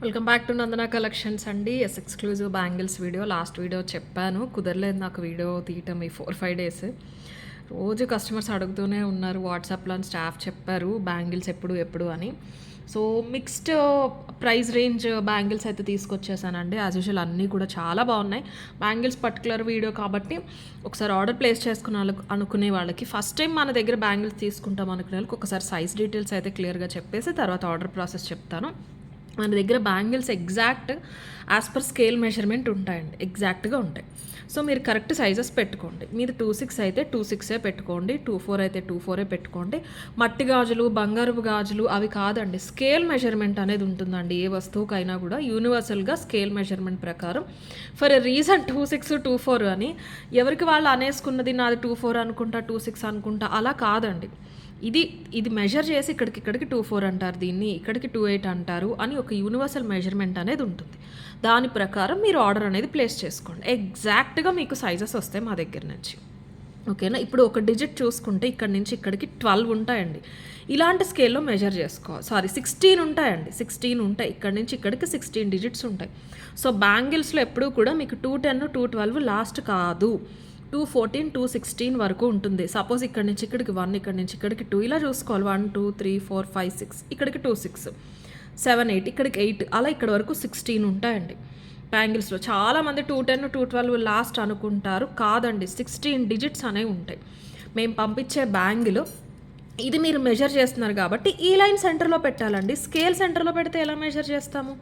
Welcome back to Nandana collections అండి. Exclusive bangles video. Last video చెప్పాను, కుదరలేదు నాకు వీడియో తీయటం ఈ 4-5 డేస్. రోజు కస్టమర్స్ అడుగుతూనే ఉన్నారు వాట్సాప్లో, స్టాఫ్ చెప్పారు బ్యాంగిల్స్ ఎప్పుడు అని. So mixed price range bangles అయితే తీసుకొచ్చేసానండి. యాజ్ యూజువల్ అన్నీ కూడా చాలా బాగున్నాయి. బ్యాంగిల్స్ పర్టికులర్ వీడియో కాబట్టి ఒకసారి ఆర్డర్ ప్లేస్ చేసుకున్న అనుకునే వాళ్ళకి, ఫస్ట్ టైం మన దగ్గర బ్యాంగిల్స్ తీసుకుంటాం అనుకునే వాళ్ళకి ఒకసారి సైజ్ డీటెయిల్స్ అయితే క్లియర్గా చెప్పేసి తర్వాత ఆర్డర్ ప్రాసెస్ చెప్తాను. మన దగ్గర bangles exact as per scale measurement ఉంటాయండి, ఎగ్జాక్ట్గా ఉంటాయి. సో మీరు కరెక్ట్ సైజెస్ పెట్టుకోండి. మీది 2-6 అయితే 2-6 పెట్టుకోండి, 2-4 అయితే 2-4 పెట్టుకోండి. మట్టి గాజులు, బంగారపు గాజులు అవి కాదండి, స్కేల్ మెజర్మెంట్ అనేది ఉంటుందండి. ఏ వస్తువుకైనా కూడా యూనివర్సల్గా స్కేల్ మెజర్మెంట్ ప్రకారం ఫర్ ఎ రీజన్ 2-6, 2-4 అని ఎవరికి వాళ్ళు అనేసుకున్నది నాది 2-4 అనుకుంటా, 2-6 అనుకుంటా, అలా కాదండి. ఇది మెజర్ చేసి ఇక్కడికి 2-4 అంటారు, దీన్ని ఇక్కడికి 2-8 అంటారు అని ఒక యూనివర్సల్ మెజర్మెంట్ అనేది ఉంటుంది. దాని ప్రకారం మీరు ఆర్డర్ అనేది ప్లేస్ చేసుకోండి. ఎగ్జాక్ట్గా మీకు సైజెస్ వస్తాయి మా దగ్గర నుంచి. ఓకేనా? ఇప్పుడు ఒక డిజిట్ చూసుకుంటే ఇక్కడ నుంచి ఇక్కడికి 12 ఉంటాయండి. ఇలాంటి స్కేల్లో మెజర్ చేసుకోవాలి. 16 ఉంటాయండి, 16 ఉంటాయి. ఇక్కడ నుంచి ఇక్కడికి 16 డిజిట్స్ ఉంటాయి. సో బ్యాంగిల్స్లో ఎప్పుడూ కూడా మీకు 210, 212 లాస్ట్ కాదు. 214, 216 వరకు ఉంటుంది. సపోజ్ ఇక్కడ నుంచి ఇక్కడికి 1, ఇక్కడ నుంచి ఇక్కడికి 2, ఇలా చూసుకోవాలి. 1, 2, 3, 4, 5, 6, ఇక్కడికి 2, 6, 7, 8, ఇక్కడికి 8, అలా ఇక్కడ వరకు 16 ఉంటాయండి. బ్యాంగిల్స్లో చాలామంది 210, 212 లాస్ట్ అనుకుంటారు. కాదండి, 16 డిజిట్స్ అనేవి ఉంటాయి. మేము పంపించే బ్యాంగిల్ ఇది మీరు మెజర్ చేస్తున్నారు కాబట్టి ఈ లైన్ సెంటర్లో పెట్టాలండి. స్కేల్ సెంటర్లో పెడితే ఎలా మెజర్ చేస్తాము?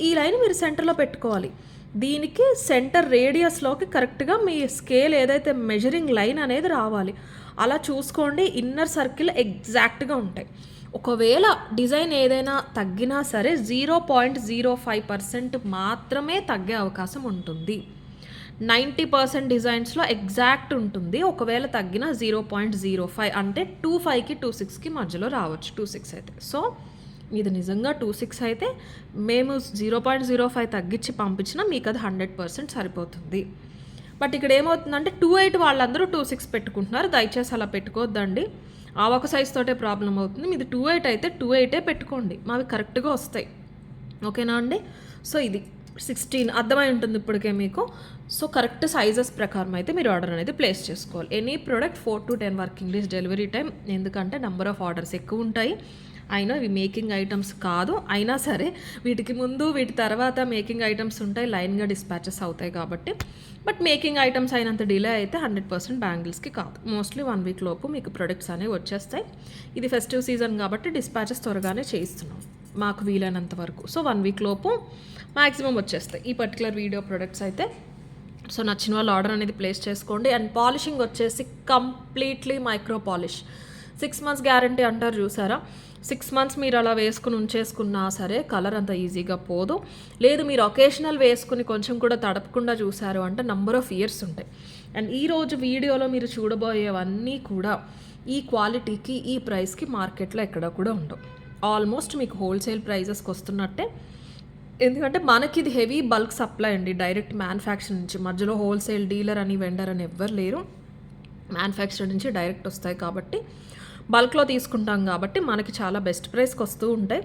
ఈ లైన్ మీరు సెంటర్లో పెట్టుకోవాలి. దీనికి సెంటర్ రేడియస్లోకి కరెక్ట్గా మీ స్కేల్ ఏదైతే మెజరింగ్ లైన్ అనేది రావాలి. అలా చూసుకోండి. ఇన్నర్ సర్కిల్ ఎగ్జాక్ట్గా ఉంటాయి. ఒకవేళ డిజైన్ ఏదైనా తగ్గినా సరే 0.05% మాత్రమే తగ్గే అవకాశం ఉంటుంది. 90% డిజైన్స్లో ఎగ్జాక్ట్ ఉంటుంది. ఒకవేళ తగ్గిన 0.05 అంటే 25కి 26కి మధ్యలో రావచ్చు. 26 అయితే, సో ఇది నిజంగా 26 అయితే మేము 0.05 తగ్గించి పంపించినా మీకు అది 100% సరిపోతుంది. బట్ ఇక్కడ ఏమవుతుందంటే 28 వాళ్ళందరూ 26 పెట్టుకుంటున్నారు. దయచేసి అలా పెట్టుకోవద్దండి. ఆ ఒక సైజ్ తోటే ప్రాబ్లం అవుతుంది. మీది 28 అయితే 28 పెట్టుకోండి, మావి కరెక్ట్గా వస్తాయి. ఓకేనా అండి? సో ఇది 16 అర్థమై ఉంటుంది ఇప్పటికే మీకు. సో కరెక్ట్ సైజెస్ ప్రకారం అయితే మీరు ఆర్డర్ అనేది ప్లేస్ చేసుకోవాలి. Any product 4 to 10 working days delivery time. ఎందుకంటే నెంబర్ ఆఫ్ ఆర్డర్స్ ఎక్కువ ఉంటాయి. అయినా ఇవి మేకింగ్ ఐటమ్స్ కాదు, అయినా సరే వీటికి ముందు వీటి తర్వాత మేకింగ్ ఐటమ్స్ ఉంటాయి, లైన్గా డిస్పాచెస్ అవుతాయి కాబట్టి. బట్ మేకింగ్ ఐటమ్స్ అయినంత డిలే అయితే 100% బ్యాంగిల్స్కి కాదు. మోస్ట్లీ 1 వీక్ లోపు మీకు ప్రొడక్ట్స్ అనేవి వచ్చేస్తాయి. ఇది ఫెస్టివ్ సీజన్ కాబట్టి డిస్పాచెస్ త్వరగానే చేయిస్తున్నాం మాకు వీలైనంత వరకు. సో 1 వీక్ లోపు మ్యాక్సిమం వచ్చేస్తాయి ఈ పర్టికులర్ వీడియో ప్రొడక్ట్స్ అయితే. సో నచ్చిన వాళ్ళు ఆర్డర్ అనేది ప్లేస్ చేసుకోండి. అండ్ పాలిషింగ్ వచ్చేసి completely micro polish. 6 months guarantee అంటారు చూసారా? 6 months మీరు అలా వేసుకుని ఉంచేసుకున్నా సరే కలర్ అంత ఈజీగా పోదు. లేదు మీరు ఒకేషనల్ వేసుకుని కొంచెం కూడా తడపకుండా చూసారు అంటే నంబర్ ఆఫ్ ఇయర్స్ ఉంటాయి. అండ్ ఈరోజు వీడియోలో మీరు చూడబోయేవన్నీ కూడా ఈ క్వాలిటీకి, ఈ ప్రైస్కి మార్కెట్లో ఎక్కడ కూడా ఉండవు. ఆల్మోస్ట్ మీకు హోల్సేల్ ప్రైజెస్కి వస్తున్నట్టే. ఎందుకంటే మనకి ఇది హెవీ బల్క్ సప్లై అండి, డైరెక్ట్ మ్యానుఫ్యాక్చర్ నుంచి. మధ్యలో హోల్సేల్ డీలర్ అని, వెండర్ అని ఎవ్వరు లేరు. మ్యానుఫ్యాక్చర్ నుంచి డైరెక్ట్ వస్తాయి కాబట్టి బల్క్లో తీసుకుంటాం కాబట్టి మనకి చాలా బెస్ట్ ప్రైస్కి వస్తూ ఉంటాయి.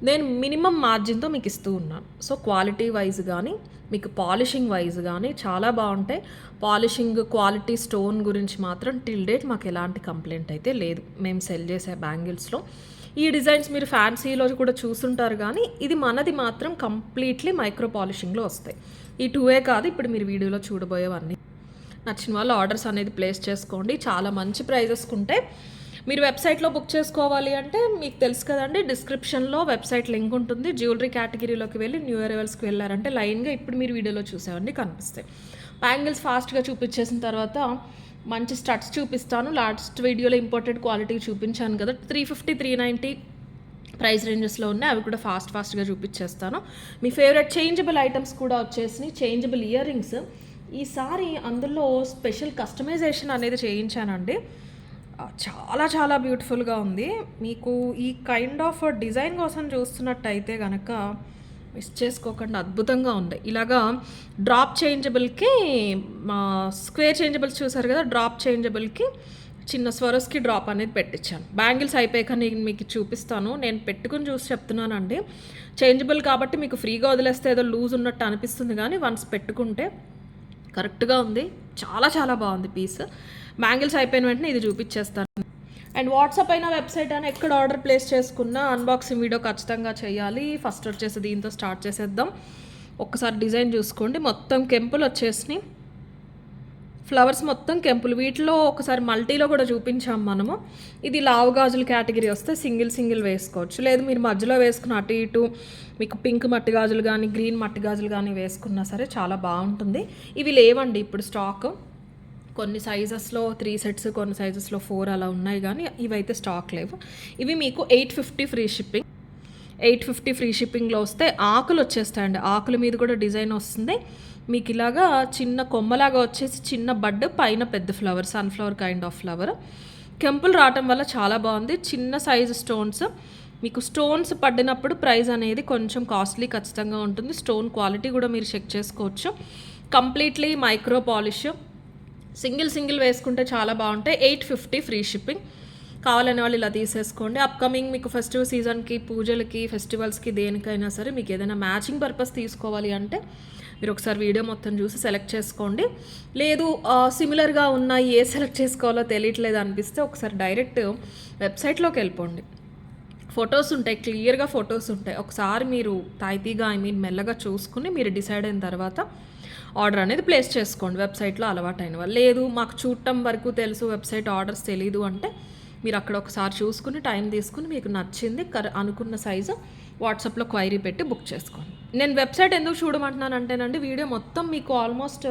నేను మినిమం మార్జిన్తో మీకు ఇస్తూ ఉన్నాను. సో క్వాలిటీ వైజ్ కానీ మీకు పాలిషింగ్ వైజ్ కానీ చాలా బాగుంటాయి. పాలిషింగ్ క్వాలిటీ, స్టోన్ గురించి మాత్రం టిల్ డేట్ మాకు ఎలాంటి కంప్లైంట్ అయితే లేదు మేము సెల్ చేసే బ్యాంగిల్స్లో. ఈ డిజైన్స్ మీరు ఫ్యాన్సీలో కూడా చూసుంటారు, కానీ ఇది మనది మాత్రం కంప్లీట్లీ మైక్రో పాలిషింగ్లో వస్తాయి. ఈ 2 కాదు, ఇప్పుడు మీరు వీడియోలో చూడబోయేవన్నీ. నచ్చిన వాళ్ళు ఆర్డర్స్ అనేది ప్లేస్ చేసుకోండి. చాలా మంచి ప్రైజెస్కి ఉంటాయి. మీరు వెబ్సైట్లో బుక్ చేసుకోవాలి అంటే మీకు తెలుసు కదండి, డిస్క్రిప్షన్లో వెబ్సైట్ లింక్ ఉంటుంది. జ్యువెలరీ కేటగిరీలోకి వెళ్ళి న్యూ అరైవల్స్కి వెళ్ళారంటే లైన్గా ఇప్పుడు మీరు వీడియోలో చూసేవన్నీ కనిపిస్తాయి. బ్యాంగిల్స్ ఫాస్ట్గా చూపించేసిన తర్వాత మంచి స్టడ్స్ చూపిస్తాను. లాస్ట్ వీడియోలో ఇంపోర్టెడ్ క్వాలిటీ చూపించాను కదా, 350, 390 ప్రైస్ రేంజెస్లో ఉన్నాయి. అవి కూడా ఫాస్ట్గా చూపించేస్తాను. మీ ఫేవరెట్ చేంజబుల్ ఐటమ్స్ కూడా వచ్చేసినాయి. చేంజబుల్ ఇయర్ రింగ్స్ ఈసారి అందులో స్పెషల్ కస్టమైజేషన్ అనేది చేయించానండి. చాలా బ్యూటిఫుల్గా ఉంది. మీకు ఈ కైండ్ ఆఫ్ డిజైన్ కోసం చూస్తున్నట్టయితే కనుక మిస్ చేసుకోకుండా అద్భుతంగా ఉంది. ఇలాగా డ్రాప్ చేంజబుల్కి స్క్వేర్ చేంజబుల్స్ చూసారు కదా, డ్రాప్ చేంజబుల్కి చిన్న స్వరస్కి డ్రాప్ అనేది పెట్టించాను. బ్యాంగిల్స్ అయిపోయాక నేను మీకు చూపిస్తాను. నేను పెట్టుకుని చూసి చెప్తున్నానండి. చేంజబుల్ కాబట్టి మీకు ఫ్రీగా వదిలేస్తే ఏదో లూజ్ ఉన్నట్టు అనిపిస్తుంది, కానీ వన్స్ పెట్టుకుంటే కరెక్ట్గా ఉంది. చాలా చాలా బాగుంది పీస్. బ్యాంగిల్స్ అయిపోయిన వెంటనే ఇది చూపించేస్తాను. అండ్ వాట్సాప్ అయినా వెబ్సైట్ అయినా ఎక్కడ ఆర్డర్ ప్లేస్ చేసుకున్నా అన్బాక్సింగ్ వీడియో ఖచ్చితంగా చేయాలి. ఫస్ట్ వచ్చేసి దీంతో స్టార్ట్ చేసేద్దాం. ఒక్కసారి డిజైన్ చూసుకోండి. మొత్తం కెంపులు వచ్చేసినాయి, ఫ్లవర్స్ మొత్తం కెంపులు. వీటిలో ఒకసారి మల్టీలో కూడా చూపించాం మనము. ఇది లావు గాజుల కేటగిరీ వస్తే సింగిల్ వేసుకోవచ్చు. లేదు మీరు మధ్యలో వేసుకున్న అటు ఇటు మీకు పింక్ మట్టి గాజులు కానీ గ్రీన్ మట్టి గాజులు కానీ వేసుకున్నా సరే చాలా బాగుంటుంది. ఇవి లేవండి ఇప్పుడు స్టాక్. కొన్ని సైజెస్లో 3 సెట్స్, కొన్ని సైజెస్లో 4 అలా ఉన్నాయి, కానీ ఇవైతే స్టాక్ లేవు. ఇవి మీకు 850 ఫ్రీ షిప్పింగ్. 850 ఫ్రీ షిప్పింగ్లో వస్తే ఆకులు వచ్చేస్తాయండి. ఆకుల మీద కూడా డిజైన్ వస్తుంది మీకు. ఇలాగా చిన్న కొమ్మలాగా వచ్చేసి చిన్న బడ్, పైన పెద్ద flower, sunflower kind of flower. కెంపులు రావటం వల్ల చాలా బాగుంది. చిన్న సైజు స్టోన్స్. మీకు స్టోన్స్ పడినప్పుడు ప్రైస్ అనేది కొంచెం కాస్ట్లీ ఖచ్చితంగా ఉంటుంది. స్టోన్ క్వాలిటీ కూడా మీరు చెక్ చేసుకోవచ్చు. Completely micro polish. సింగిల్ వేసుకుంటే చాలా బాగుంటాయి. 850 ఫ్రీ షిప్పింగ్. కావాలనే వాళ్ళు ఇలా తీసేసుకోండి. అప్కమింగ్ మీకు ఫెస్టివల్ సీజన్కి, పూజలకి, ఫెస్టివల్స్కి దేనికైనా సరే మీకు ఏదైనా మ్యాచింగ్ పర్పస్ తీసుకోవాలి అంటే మీరు ఒకసారి వీడియో మొత్తం చూసి సెలెక్ట్ చేసుకోండి. లేదు సిమిలర్గా ఉన్నాయి, ఏ సెలెక్ట్ చేసుకోవాలో తెలియట్లేదు అనిపిస్తే ఒకసారి డైరెక్ట్ వెబ్సైట్లోకి వెళ్ళిపోండి. ఫొటోస్ ఉంటాయి, క్లియర్గా ఫొటోస్ ఉంటాయి. ఒకసారి మీరు తాయితీగా మెల్లగా చూసుకుని మీరు డిసైడ్ అయిన తర్వాత ఆర్డర్ అనేది ప్లేస్ చేసుకోండి. వెబ్సైట్లో అలవాటైన వాళ్ళు. లేదు మాకు చూడటం వరకు తెలుసు, వెబ్సైట్ ఆర్డర్స్ తెలీదు అంటే మీరు అక్కడ ఒకసారి చూసుకుని టైం తీసుకుని మీకు నచ్చింది అనుకున్న సైజు వాట్సాప్లో క్వైరీ పెట్టి బుక్ చేసుకోండి. నేను వెబ్సైట్ ఎందుకు చూడమంటున్నాను అంటేనండి, వీడియో మొత్తం మీకు ఆల్మోస్ట్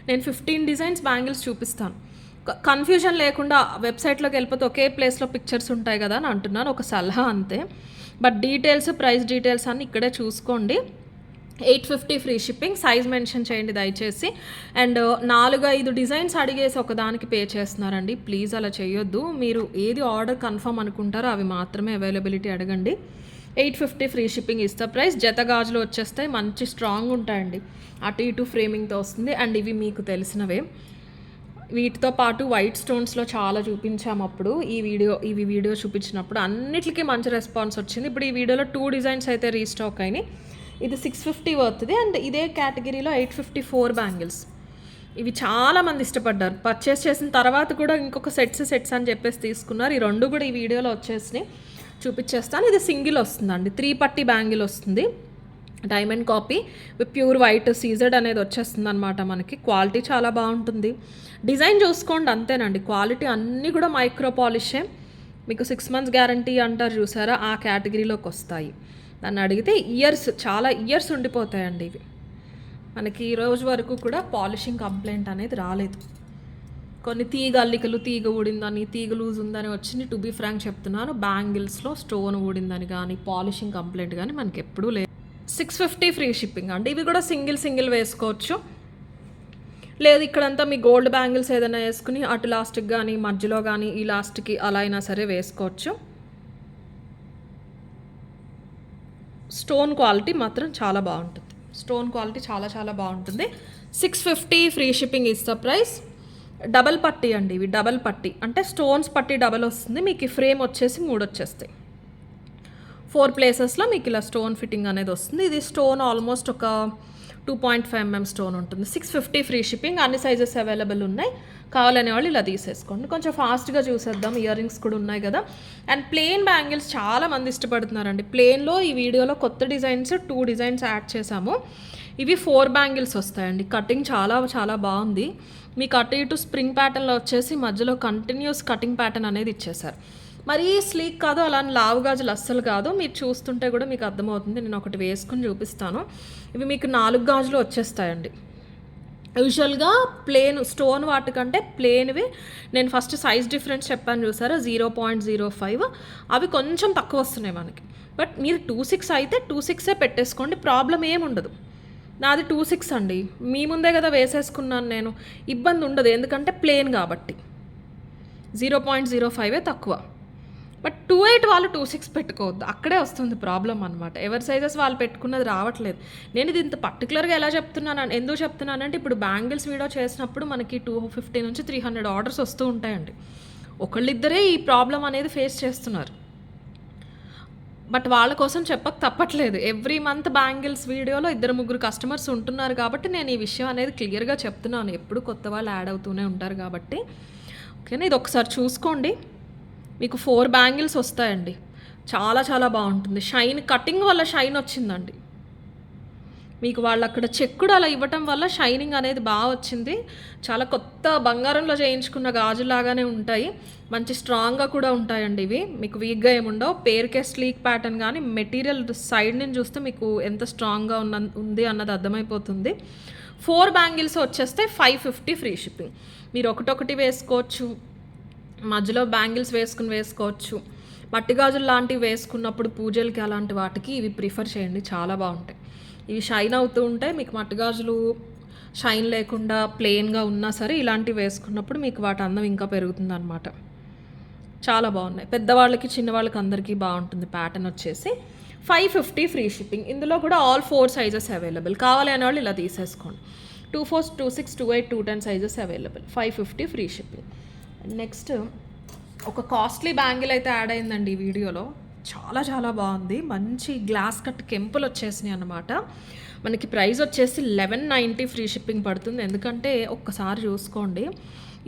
నేను 15 డిజైన్స్ బ్యాంగిల్స్ చూపిస్తాను. కన్ఫ్యూజన్ లేకుండా వెబ్సైట్లోకి వెళ్ళిపోతే ఒకే ప్లేస్లో పిక్చర్స్ ఉంటాయి కదా అని అంటున్నాను, ఒక సలహా అంతే. బట్ డీటెయిల్స్, ప్రైస్ డీటెయిల్స్ అన్నీ ఇక్కడే చూసుకోండి. 850 ఫ్రీ షిప్పింగ్. సైజ్ మెన్షన్ చేయండి దయచేసి. అండ్ 4-5 డిజైన్స్ అడిగేసి ఒకదానికి పే చేస్తున్నారండి. ప్లీజ్ అలా చేయొద్దు. మీరు ఏది ఆర్డర్ కన్ఫర్మ్ అనుకుంటారో అవి మాత్రమే అవైలబిలిటీ అడగండి. 850 ఫ్రీ షిప్పింగ్ ఇస్తా ప్రైస్. జత గాజులు వచ్చేస్తాయి, మంచి స్ట్రాంగ్ ఉంటాయండి. అటు ఇటు ఫ్రేమింగ్తో వస్తుంది. అండ్ ఇవి మీకు తెలిసినవే. వీటితో పాటు వైట్ స్టోన్స్లో చాలా చూపించాము అప్పుడు. ఇవి వీడియో చూపించినప్పుడు అన్నిటికీ మంచి రెస్పాన్స్ వచ్చింది. ఇప్పుడు ఈ వీడియోలో 2 డిజైన్స్ అయితే రీస్టాక్ అయినాయి. ఇది 650 వర్త్ది. అండ్ ఇదే కేటగిరీలో 854 బ్యాంగిల్స్. ఇవి చాలామంది ఇష్టపడ్డారు. పర్చేస్ చేసిన తర్వాత కూడా ఇంకొక సెట్స్ అని చెప్పేసి తీసుకున్నారు. ఈ 2 కూడా ఈ వీడియోలో వచ్చేసినాయి, చూపించేస్తాను. ఇది సింగిల్ వస్తుందండి, 3 పట్టి బ్యాంగిల్ వస్తుంది. Diamond copy with pure white CZ అనేది వచ్చేస్తుంది అనమాట మనకి. క్వాలిటీ చాలా బాగుంటుంది. డిజైన్ చూసుకోండి అంతేనండి. క్వాలిటీ అన్నీ కూడా మైక్రో పాలిషే. మీకు 6 months గ్యారంటీ అంటారు చూసారా, ఆ కేటగిరీలోకి వస్తాయి. దాన్ని అడిగితే చాలా ఇయర్స్ ఉండిపోతాయండి ఇవి. మనకి ఈ రోజు వరకు కూడా పాలిషింగ్ కంప్లైంట్ అనేది రాలేదు. కొన్ని తీగ అల్లికలు, తీగ ఊడిందని, తీగ లూజ్ ఉందని వచ్చింది. టు బీ ఫ్రాంక్ చెప్తున్నాను, బ్యాంగిల్స్లో స్టోన్ ఊడిందని కానీ పాలిషింగ్ కంప్లైంట్ కానీ మనకి ఎప్పుడూ లేదు. 650 ఫ్రీ షిప్పింగ్ అండి. ఇవి కూడా సింగిల్ వేసుకోవచ్చు. లేదు ఇక్కడంతా మీ గోల్డ్ బ్యాంగిల్స్ ఏదైనా వేసుకుని అటు లాస్ట్కి కానీ మధ్యలో కానీ ఈ లాస్ట్కి అలా అయినా సరే వేసుకోవచ్చు. స్టోన్ క్వాలిటీ మాత్రం చాలా బాగుంటుంది. స్టోన్ క్వాలిటీ చాలా చాలా బాగుంటుంది. 650 ఫ్రీ షిప్పింగ్ ఇస్తా ప్రైస్. డబల్ పట్టీ అండి ఇవి. డబల్ పట్టీ అంటే స్టోన్స్ పట్టీ డబల్ వస్తుంది. మీకు ఈ ఫ్రేమ్ వచ్చేసి 3 వచ్చేస్తాయి. 4 ప్లేసెస్లో మీకు ఇలా స్టోన్ ఫిట్టింగ్ అనేది వస్తుంది. ఇది స్టోన్ ఆల్మోస్ట్ ఒక 2.5 mm స్టోన్ ఉంటుంది. 650 ఫ్రీ షిప్పింగ్. అన్ని సైజెస్ అవైలబుల్ ఉన్నాయి. కావాలనే వాళ్ళు ఇలా తీసేసుకోండి. కొంచెం ఫాస్ట్గా చూసేద్దాం. ఇయర్ రింగ్స్ కూడా ఉన్నాయి కదా. అండ్ ప్లెయిన్ బ్యాంగిల్స్ చాలా మంది ఇష్టపడుతున్నారండి. ప్లెయిన్లో ఈ వీడియోలో కొత్త డిజైన్స్ 2 డిజైన్స్ యాడ్ చేసాము. ఇవి 4 బ్యాంగిల్స్ వస్తాయండి. కటింగ్ చాలా చాలా బాగుంది. మీకు అటు ఇటు స్ప్రింగ్ ప్యాటర్న్లో వచ్చేసి మధ్యలో కంటిన్యూస్ కటింగ్ ప్యాటర్న్ అనేది ఇచ్చేసారు. మరీ స్లీక్ కాదు, అలా లావు గాజులు అస్సలు కాదు. మీరు చూస్తుంటే కూడా మీకు అర్థమవుతుంది. నేను ఒకటి వేసుకుని చూపిస్తాను. ఇవి మీకు 4 గాజులు వచ్చేస్తాయండి. యూజువల్గా ప్లేన్ స్టోన్ వాటికంటే ప్లేన్వి నేను ఫస్ట్ సైజ్ డిఫరెన్స్ చెప్పాను చూసారా, 0.05. అవి కొంచెం తక్కువ వస్తున్నాయి మనకి. బట్ మీరు 26 అయితే 26 పెట్టేసుకోండి, ప్రాబ్లం ఏముండదు. నాది 26 అండి. మీ ముందే కదా వేసేసుకున్నాను నేను, ఇబ్బంది ఉండదు. ఎందుకంటే ప్లేన్ కాబట్టి 0.05 తక్కువ. బట్ 28 వాళ్ళు 26 పెట్టుకోవద్దు, అక్కడే వస్తుంది ప్రాబ్లం అనమాట. ఎవరి సైజెస్ వాళ్ళు పెట్టుకున్నది రావట్లేదు. నేను ఇది ఇంత పర్టికులర్గా ఎందుకు చెప్తున్నానంటే ఇప్పుడు బ్యాంగిల్స్ వీడియో చేసినప్పుడు మనకి 250 నుంచి 300 ఆర్డర్స్ వస్తూ ఉంటాయండి. ఒకళ్ళిద్దరే ఈ ప్రాబ్లం అనేది ఫేస్ చేస్తున్నారు. బట్ వాళ్ళ కోసం చెప్పక తప్పట్లేదు. ఎవ్రీ మంత్ బ్యాంగిల్స్ వీడియోలో 2-3 కస్టమర్స్ ఉంటున్నారు కాబట్టి నేను ఈ విషయం అనేది క్లియర్‌గా చెప్తున్నాను. ఎప్పుడు కొత్త వాళ్ళు యాడ్ అవుతూనే ఉంటారు కాబట్టి. ఓకేనా. ఇది ఒకసారి చూసుకోండి. మీకు 4 బ్యాంగిల్స్ వస్తాయండి. చాలా చాలా బాగుంటుంది. షైన్ కటింగ్ వల్ల షైన్ వచ్చిందండి. మీకు వాళ్ళు అక్కడ చెక్కుడు అలా ఇవ్వటం వల్ల షైనింగ్ అనేది బాగా వచ్చింది. చాలా కొత్త బంగారంలో చేయించుకున్న గాజులాగానే ఉంటాయి. మంచి స్ట్రాంగ్గా కూడా ఉంటాయండి ఇవి. మీకు వీక్గా ఏముండవు. పేరుకే స్లీక్ ప్యాటర్న్ కానీ మెటీరియల్ సైడ్ నుంచి చూస్తే మీకు ఎంత స్ట్రాంగ్గా ఉంది అన్నది అర్థమైపోతుంది. 4 బ్యాంగిల్స్ వచ్చేస్తే 550 ఫ్రీ షిప్పింగ్. మీరు ఒకటొకటి వేసుకోవచ్చు, మధ్యలో బ్యాంగిల్స్ వేసుకోవచ్చు. మట్టి గాజులు లాంటివి వేసుకున్నప్పుడు పూజలకి అలాంటి వాటికి ఇవి ప్రిఫర్ చేయండి, చాలా బాగుంటాయి. ఇవి షైన్ అవుతూ ఉంటాయి. మీకు మట్టి గాజులు షైన్ లేకుండా ప్లెయిన్గా ఉన్నా సరే ఇలాంటివి వేసుకున్నప్పుడు మీకు వాటి అందం ఇంకా పెరుగుతుంది అనమాట. చాలా బాగున్నాయి. పెద్దవాళ్ళకి చిన్నవాళ్ళకి అందరికీ బాగుంటుంది. ప్యాటర్న్ వచ్చేసి 550 ఫ్రీ షిప్పింగ్. ఇందులో కూడా ఆల్ 4 సైజెస్ అవైలబుల్. కావాలి అనే వాళ్ళు ఇలా తీసేసుకోండి. 24, 26, 28, 210 sizes available. 550 free shipping. Next ఒక కాస్ట్లీ బ్యాంగిల్ అయితే యాడ్ అయిందండి ఈ వీడియోలో. చాలా చాలా బాగుంది. మంచి గ్లాస్ కట్ కెంపులు వచ్చేసినాయి అన్నమాట. మనకి ప్రైస్ వచ్చేసి 1190 ఫ్రీ షిప్పింగ్ పడుతుంది. ఎందుకంటే ఒక్కసారి చూసుకోండి,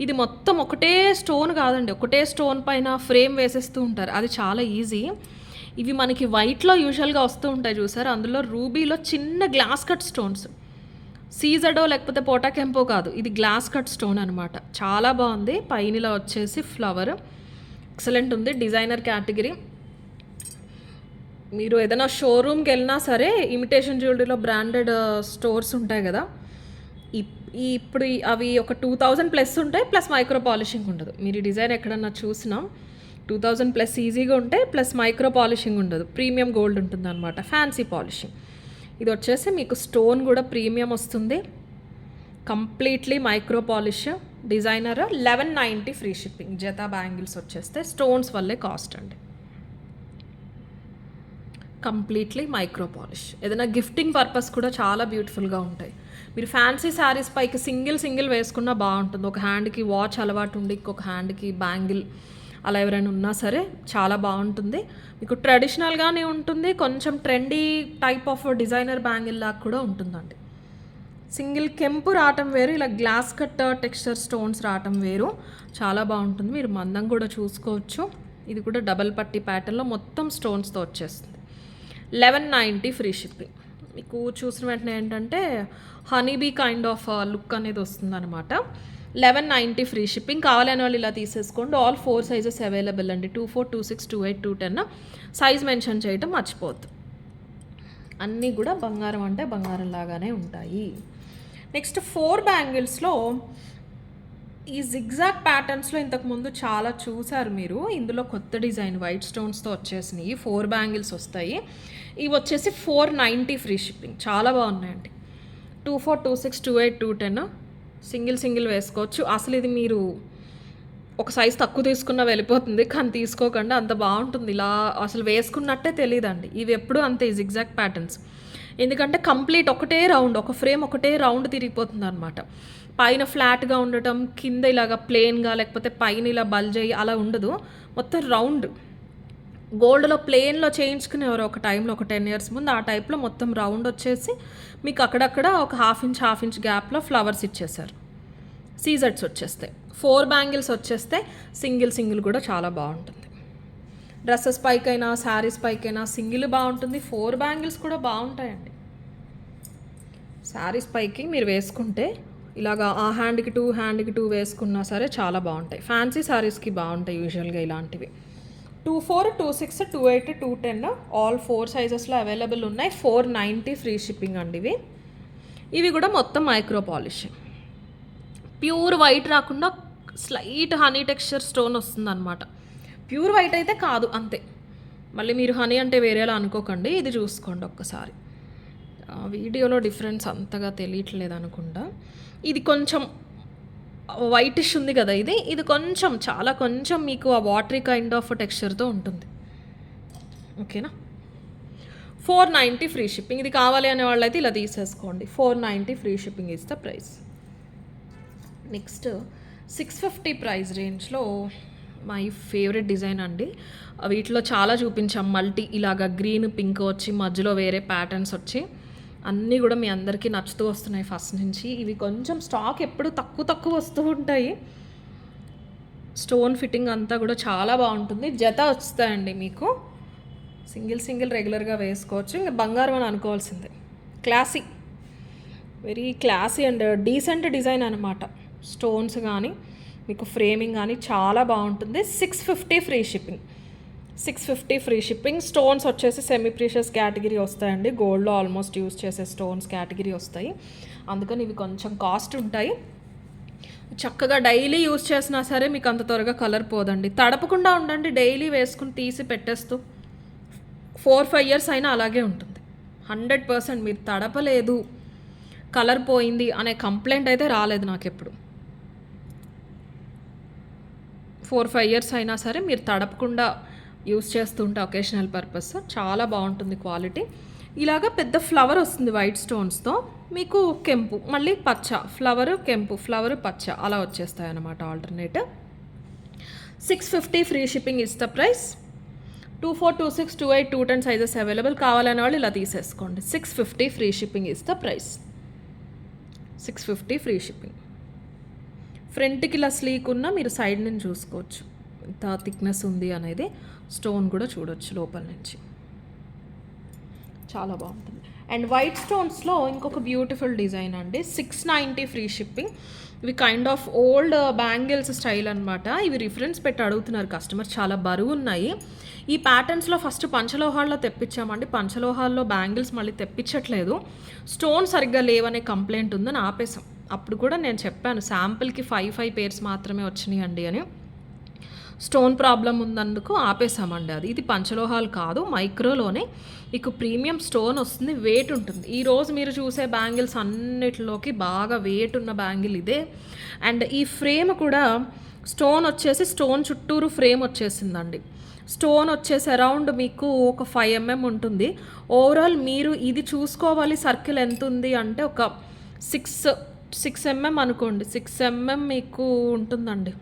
ఇది మొత్తం ఒకటే స్టోన్ కాదండి, ఒకటే స్టోన్ పైన ఫ్రేమ్ వేసేస్తూ ఉంటారు. అది చాలా ఈజీ. ఇవి మనకి వైట్లో యూజువల్గా వస్తూ ఉంటాయి చూసారు. అందులో రూబీలో చిన్న గ్లాస్ కట్ స్టోన్స్, సీజడో లేకపోతే పోటాకెంపో కాదు, ఇది గ్లాస్ కట్ స్టోన్ అనమాట. చాలా బాగుంది. పైనలా వచ్చేసి ఫ్లవర్ ఎక్సలెంట్ ఉంది. Designer category. మీరు ఏదైనా షోరూమ్కి వెళ్ళినా సరే ఇమిటేషన్ జ్యువెలరీలో బ్రాండెడ్ స్టోర్స్ ఉంటాయి కదా, ఇప్పుడు అవి ఒక 2000 ప్లస్ ఉంటాయి, ప్లస్ మైక్రో పాలిషింగ్ ఉండదు. మీరు ఈ డిజైన్ ఎక్కడన్నా చూసినా 2000 ప్లస్ ఈజీగా ఉంటాయి, ప్లస్ మైక్రో పాలిషింగ్ ఉండదు. ప్రీమియం గోల్డ్ ఉంటుంది అనమాట, ఫ్యాన్సీ పాలిషింగ్. ఇది వచ్చేసి మీకు స్టోన్ కూడా ప్రీమియం వస్తుంది, completely micro polish. Designer 1190 free shipping. జతా బ్యాంగిల్స్ వచ్చేస్తే స్టోన్స్ వల్లే కాస్ట్ అండి. Completely micro polish. ఏదైనా గిఫ్టింగ్ పర్పస్ కూడా చాలా బ్యూటిఫుల్గా ఉంటాయి. మీరు ఫ్యాన్సీ శారీస్ పైకి సింగిల్ వేసుకున్నా బాగుంటుంది. ఒక హ్యాండ్కి వాచ్ అలవాటు ఉండి ఇంకొక హ్యాండ్కి బ్యాంగిల్ అలా ఎవరైనా ఉన్నా సరే చాలా బాగుంటుంది. మీకు ట్రెడిషనల్గానే ఉంటుంది, కొంచెం trendy type of designer bangle లాగా కూడా ఉంటుందండి. సింగిల్ కెంపు రావటం వేరు, ఇలా గ్లాస్ కట్ టెక్స్చర్ స్టోన్స్ రావటం వేరు. చాలా బాగుంటుంది. మీరు మందం కూడా చూసుకోవచ్చు. ఇది కూడా డబల్ పట్టి ప్యాటర్న్లో మొత్తం స్టోన్స్తో వచ్చేస్తుంది. 1190 ఫ్రీ షిప్పింగ్. మీకు చూసిన వెంటనే ఏంటంటే హనీబీ కైండ్ ఆఫ్ లుక్ అనేది వస్తుంది అనమాట. 1190 ఫ్రీ షిప్పింగ్. కావాలని వాళ్ళు ఇలా తీసేసుకోండి. ఆల్ 4 సైజెస్ అవైలబుల్ అండి. 24, 26, 28, 210 సైజ్ మెన్షన్ చేయటం మర్చిపోద్దు. అన్నీ కూడా బంగారం అంటే బంగారం లాగానే ఉంటాయి. నెక్స్ట్ 4 బ్యాంగిల్స్లో ఈ జిగ్జాగ్ ప్యాటర్న్స్లో ఇంతకుముందు చాలా చూసారు మీరు. ఇందులో కొత్త డిజైన్ వైట్ స్టోన్స్తో వచ్చేసినాయి. 4 బ్యాంగిల్స్ వస్తాయి. ఇవి వచ్చేసి 490 ఫ్రీ షిప్పింగ్. చాలా బాగున్నాయండి. 24, 26, 28, 210 సింగిల్ వేసుకోవచ్చు. అసలు ఇది మీరు ఒక సైజ్ తక్కువ తీసుకున్నా వెళ్ళిపోతుంది, కానీ తీసుకోకండి, అంత బాగుంటుంది. ఇలా అసలు వేసుకున్నట్టే తెలియదండి. ఇవి ఎప్పుడు అంతే జిగ్జాగ్ ప్యాటర్న్స్. ఎందుకంటే కంప్లీట్ ఒకటే రౌండ్, ఒక ఫ్రేమ్ ఒకటే రౌండ్ తిరిగిపోతుంది అనమాట. పైన ఫ్లాట్గా ఉండటం, కింద ఇలాగా ప్లెయిన్గా, లేకపోతే పైన ఇలా బల్జ్ అయ్యి అలా ఉండదు, మొత్తం రౌండ్. గోల్డ్లో ప్లెయిన్లో చేయించుకునేవారు ఒక టైంలో, ఒక 10 years ముందు. ఆ టైప్లో మొత్తం రౌండ్ వచ్చేసి మీకు అక్కడక్కడ ఒక హాఫ్ ఇంచ్ గ్యాప్లో ఫ్లవర్స్ ఇచ్చేసారు. సీజెట్స్ వచ్చేస్తాయి. 4 బ్యాంగిల్స్ వచ్చేస్తే సింగిల్ కూడా చాలా బాగుంటుంది. డ్రెస్సెస్ పైకైనా శారీస్ పైకైనా సింగిల్ బాగుంటుంది. 4 బ్యాంగిల్స్ కూడా బాగుంటాయండి. శారీస్ పైకి మీరు వేసుకుంటే ఇలాగా ఆ హ్యాండ్కి 2 వేసుకున్నా సరే చాలా బాగుంటాయి. ఫ్యాన్సీ శారీస్కి బాగుంటాయి యూజువల్గా ఇలాంటివి. 24, 26, 28, 210 ఆల్ 4 సైజెస్లో అవైలబుల్ ఉన్నాయి. 490 ఫ్రీ షిప్పింగ్ అండి ఇవి కూడా మొత్తం మైక్రో పాలిష్. ప్యూర్ వైట్ రాకుండా స్లైట్ హనీ టెక్స్చర్ స్టోన్ వస్తుంది అనమాట. ప్యూర్ వైట్ అయితే కాదు, అంతే. మళ్ళీ మీరు హనీ అంటే వేరేలా అనుకోకండి. ఇది చూసుకోండి ఒక్కసారి. వీడియోలో డిఫరెన్స్ అంతగా తెలియట్లేదు అనుకుంటా. ఇది కొంచెం వైటిష్ ఉంది కదా, ఇది కొంచెం చాలా కొంచెం మీకు ఆ వాటరీ కైండ్ ఆఫ్ టెక్స్చర్తో ఉంటుంది. ఓకేనా. 490 ఫ్రీ షిప్పింగ్. ఇది కావాలి అనే వాళ్ళైతే ఇలా తీసేసుకోండి. 490 free shipping is the price. Next 650 price రేంజ్లో మై ఫేవరెట్ డిజైన్ అండి. వీటిలో చాలా చూపించాం. మల్టీ ఇలాగ గ్రీన్, పింక్ వచ్చి మధ్యలో వేరే ప్యాటర్న్స్ వచ్చి అన్నీ కూడా మీ అందరికీ నచ్చుతూ వస్తున్నాయి ఫస్ట్ నుంచి. ఇవి కొంచెం స్టాక్ ఎప్పుడు తక్కువ వస్తూ ఉంటాయి. స్టోన్ ఫిట్టింగ్ అంతా కూడా చాలా బాగుంటుంది. జత వస్తాయండి మీకు. సింగిల్ రెగ్యులర్గా వేసుకోవచ్చు. ఇంకా బంగారం అని అనుకోవాల్సిందే. Classy, very classy and decent design అనమాట. స్టోన్స్ కానీ మీకు ఫ్రేమింగ్ కానీ చాలా బాగుంటుంది. 650 free shipping. 650 free shipping. Stones వచ్చేసి సెమీ ప్రీషియస్ కేటగిరీ వస్తాయండి. గోల్డ్లో ఆల్మోస్ట్ యూస్ చేసే స్టోన్స్ కేటగిరీ వస్తాయి, అందుకని ఇవి కొంచెం కాస్ట్ ఉంటాయి. చక్కగా డైలీ యూస్ చేసినా సరే మీకు అంత త్వరగా కలర్ పోదండి. తడపకుండా ఉండండి, డైలీ వేసుకుని తీసి పెట్టేస్తూ 4-5 ఇయర్స్ అయినా అలాగే ఉంటుంది. 100% మీరు తడపలేదు, కలర్ పోయింది అనే కంప్లైంట్ అయితే రాలేదు నాకు ఎప్పుడు. 4-5 ఇయర్స్ అయినా సరే మీరు తడపకుండా యూస్ చేస్తుంటే ఒకేషనల్ పర్పస్ చాలా బాగుంటుంది క్వాలిటీ. ఇలాగ పెద్ద ఫ్లవర్ వస్తుంది వైట్ స్టోన్స్తో, మీకు కెంపు, మళ్ళీ పచ్చ, ఫ్లవరు కెంపు, ఫ్లవరు పచ్చ అలా వచ్చేస్తాయి అన్నమాట alternate. 650 free shipping is the price. 24, 26, 28, 210 sizes available. కావాలనే వాళ్ళు ఇలా తీసేసుకోండి. 650 free shipping is the price. 650 free shipping. ఫ్రంట్కి ఇలా స్లీక్ ఉన్న మీరు సైడ్ నుంచి చూసుకోవచ్చు ఎంత థిక్నెస్ ఉంది అనేది. స్టోన్ కూడా చూడొచ్చు లోపల నుంచి, చాలా బాగుంటుంది. అండ్ వైట్ స్టోన్స్లో ఇంకొక బ్యూటిఫుల్ డిజైన్ అండి. 690 ఫ్రీ షిప్పింగ్. ఇవి kind of old bangles style అనమాట. ఇవి రిఫరెన్స్ పెట్టి అడుగుతున్నారు కస్టమర్, చాలా బరువు ఉన్నాయి. ఈ ప్యాటర్న్స్లో ఫస్ట్ పంచలోహాల్లో తెప్పించామండి. పంచలోహాల్లో బ్యాంగిల్స్ మళ్ళీ తెప్పించట్లేదు, స్టోన్ సరిగ్గా లేవనే కంప్లైంట్ ఉందని ఆపేసాం. అప్పుడు కూడా నేను చెప్పాను శాంపుల్కి 5 పేర్స్ మాత్రమే వచ్చినాయి అండి అని. స్టోన్ ప్రాబ్లం ఉన్నందుకు ఆపేసామండి అది. ఇది పంచలోహాలు కాదు, మైక్రోలోనే మీకు ప్రీమియం స్టోన్ వస్తుంది, వెయిట్ ఉంటుంది. ఈరోజు మీరు చూసే బ్యాంగిల్స్ అన్నిటిలోకి బాగా వెయిట్ ఉన్న బ్యాంగిల్ ఇదే. అండ్ ఈ ఫ్రేమ్ కూడా స్టోన్ వచ్చేసి స్టోన్ చుట్టూరు ఫ్రేమ్ వచ్చేసిందండి. స్టోన్ వచ్చేసి అరౌండ్ మీకు ఒక 5 mm ఉంటుంది. ఓవరాల్ మీరు ఇది చూసుకోవాలి సర్కిల్ ఎంత ఉంది అంటే ఒక 6 mm అనుకోండి. 6 mm మీకు ఉంటుందండి.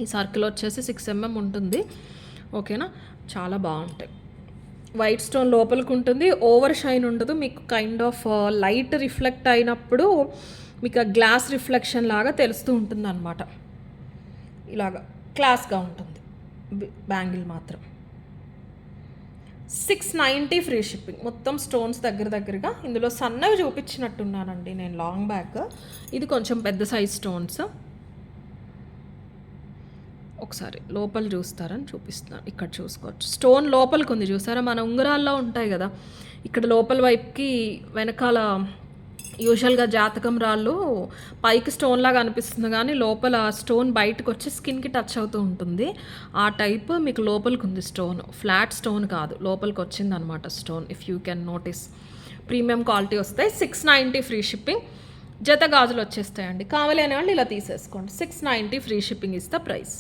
ఈ సర్కిల్ వచ్చేసి 6 mm ఉంటుంది. ఓకేనా, చాలా బాగుంటాయి. వైట్ స్టోన్ లోపలికి ఉంటుంది, ఓవర్ షైన్ ఉండదు. మీకు కైండ్ ఆఫ్ లైట్ రిఫ్లెక్ట్ అయినప్పుడు మీకు గ్లాస్ రిఫ్లెక్షన్ లాగా తెలుస్తూ ఉంటుంది అనమాట. ఇలాగా క్లాస్గా ఉంటుంది బ్యాంగిల్ మాత్రం. 690 ఫ్రీ షిప్పింగ్. మొత్తం స్టోన్స్ దగ్గరగా. ఇందులో సన్నవి చూపించినట్టున్నానండి నేను లాంగ్ బ్యాక్. ఇది కొంచెం పెద్ద సైజ్ స్టోన్స్. ఒకసారి లోపల చూస్తారని చూపిస్తున్నాను. ఇక్కడ చూసుకోవచ్చు, స్టోన్ లోపలికి ఉంది చూసారా, మన ఉంగరాల్లో ఉంటాయి కదా, ఇక్కడ లోపల వైపుకి వెనకాల యూజువల్గా జాతకం రాళ్ళు పైకి స్టోన్ లాగా అనిపిస్తుంది కానీ లోపల స్టోన్ బయటకు వచ్చి స్కిన్కి టచ్ అవుతూ ఉంటుంది. ఆ టైప్ మీకు లోపలికి ఉంది స్టోన్, ఫ్లాట్ స్టోన్ కాదు, లోపలికి వచ్చింది అనమాట stone. If you can notice, premium quality వస్తాయి. 690 ఫ్రీ షిప్పింగ్. జత గాజులు వచ్చేస్తాయండి. కావాలి అనే వాళ్ళు ఇలా తీసేసుకోండి. 690 free shipping is the price.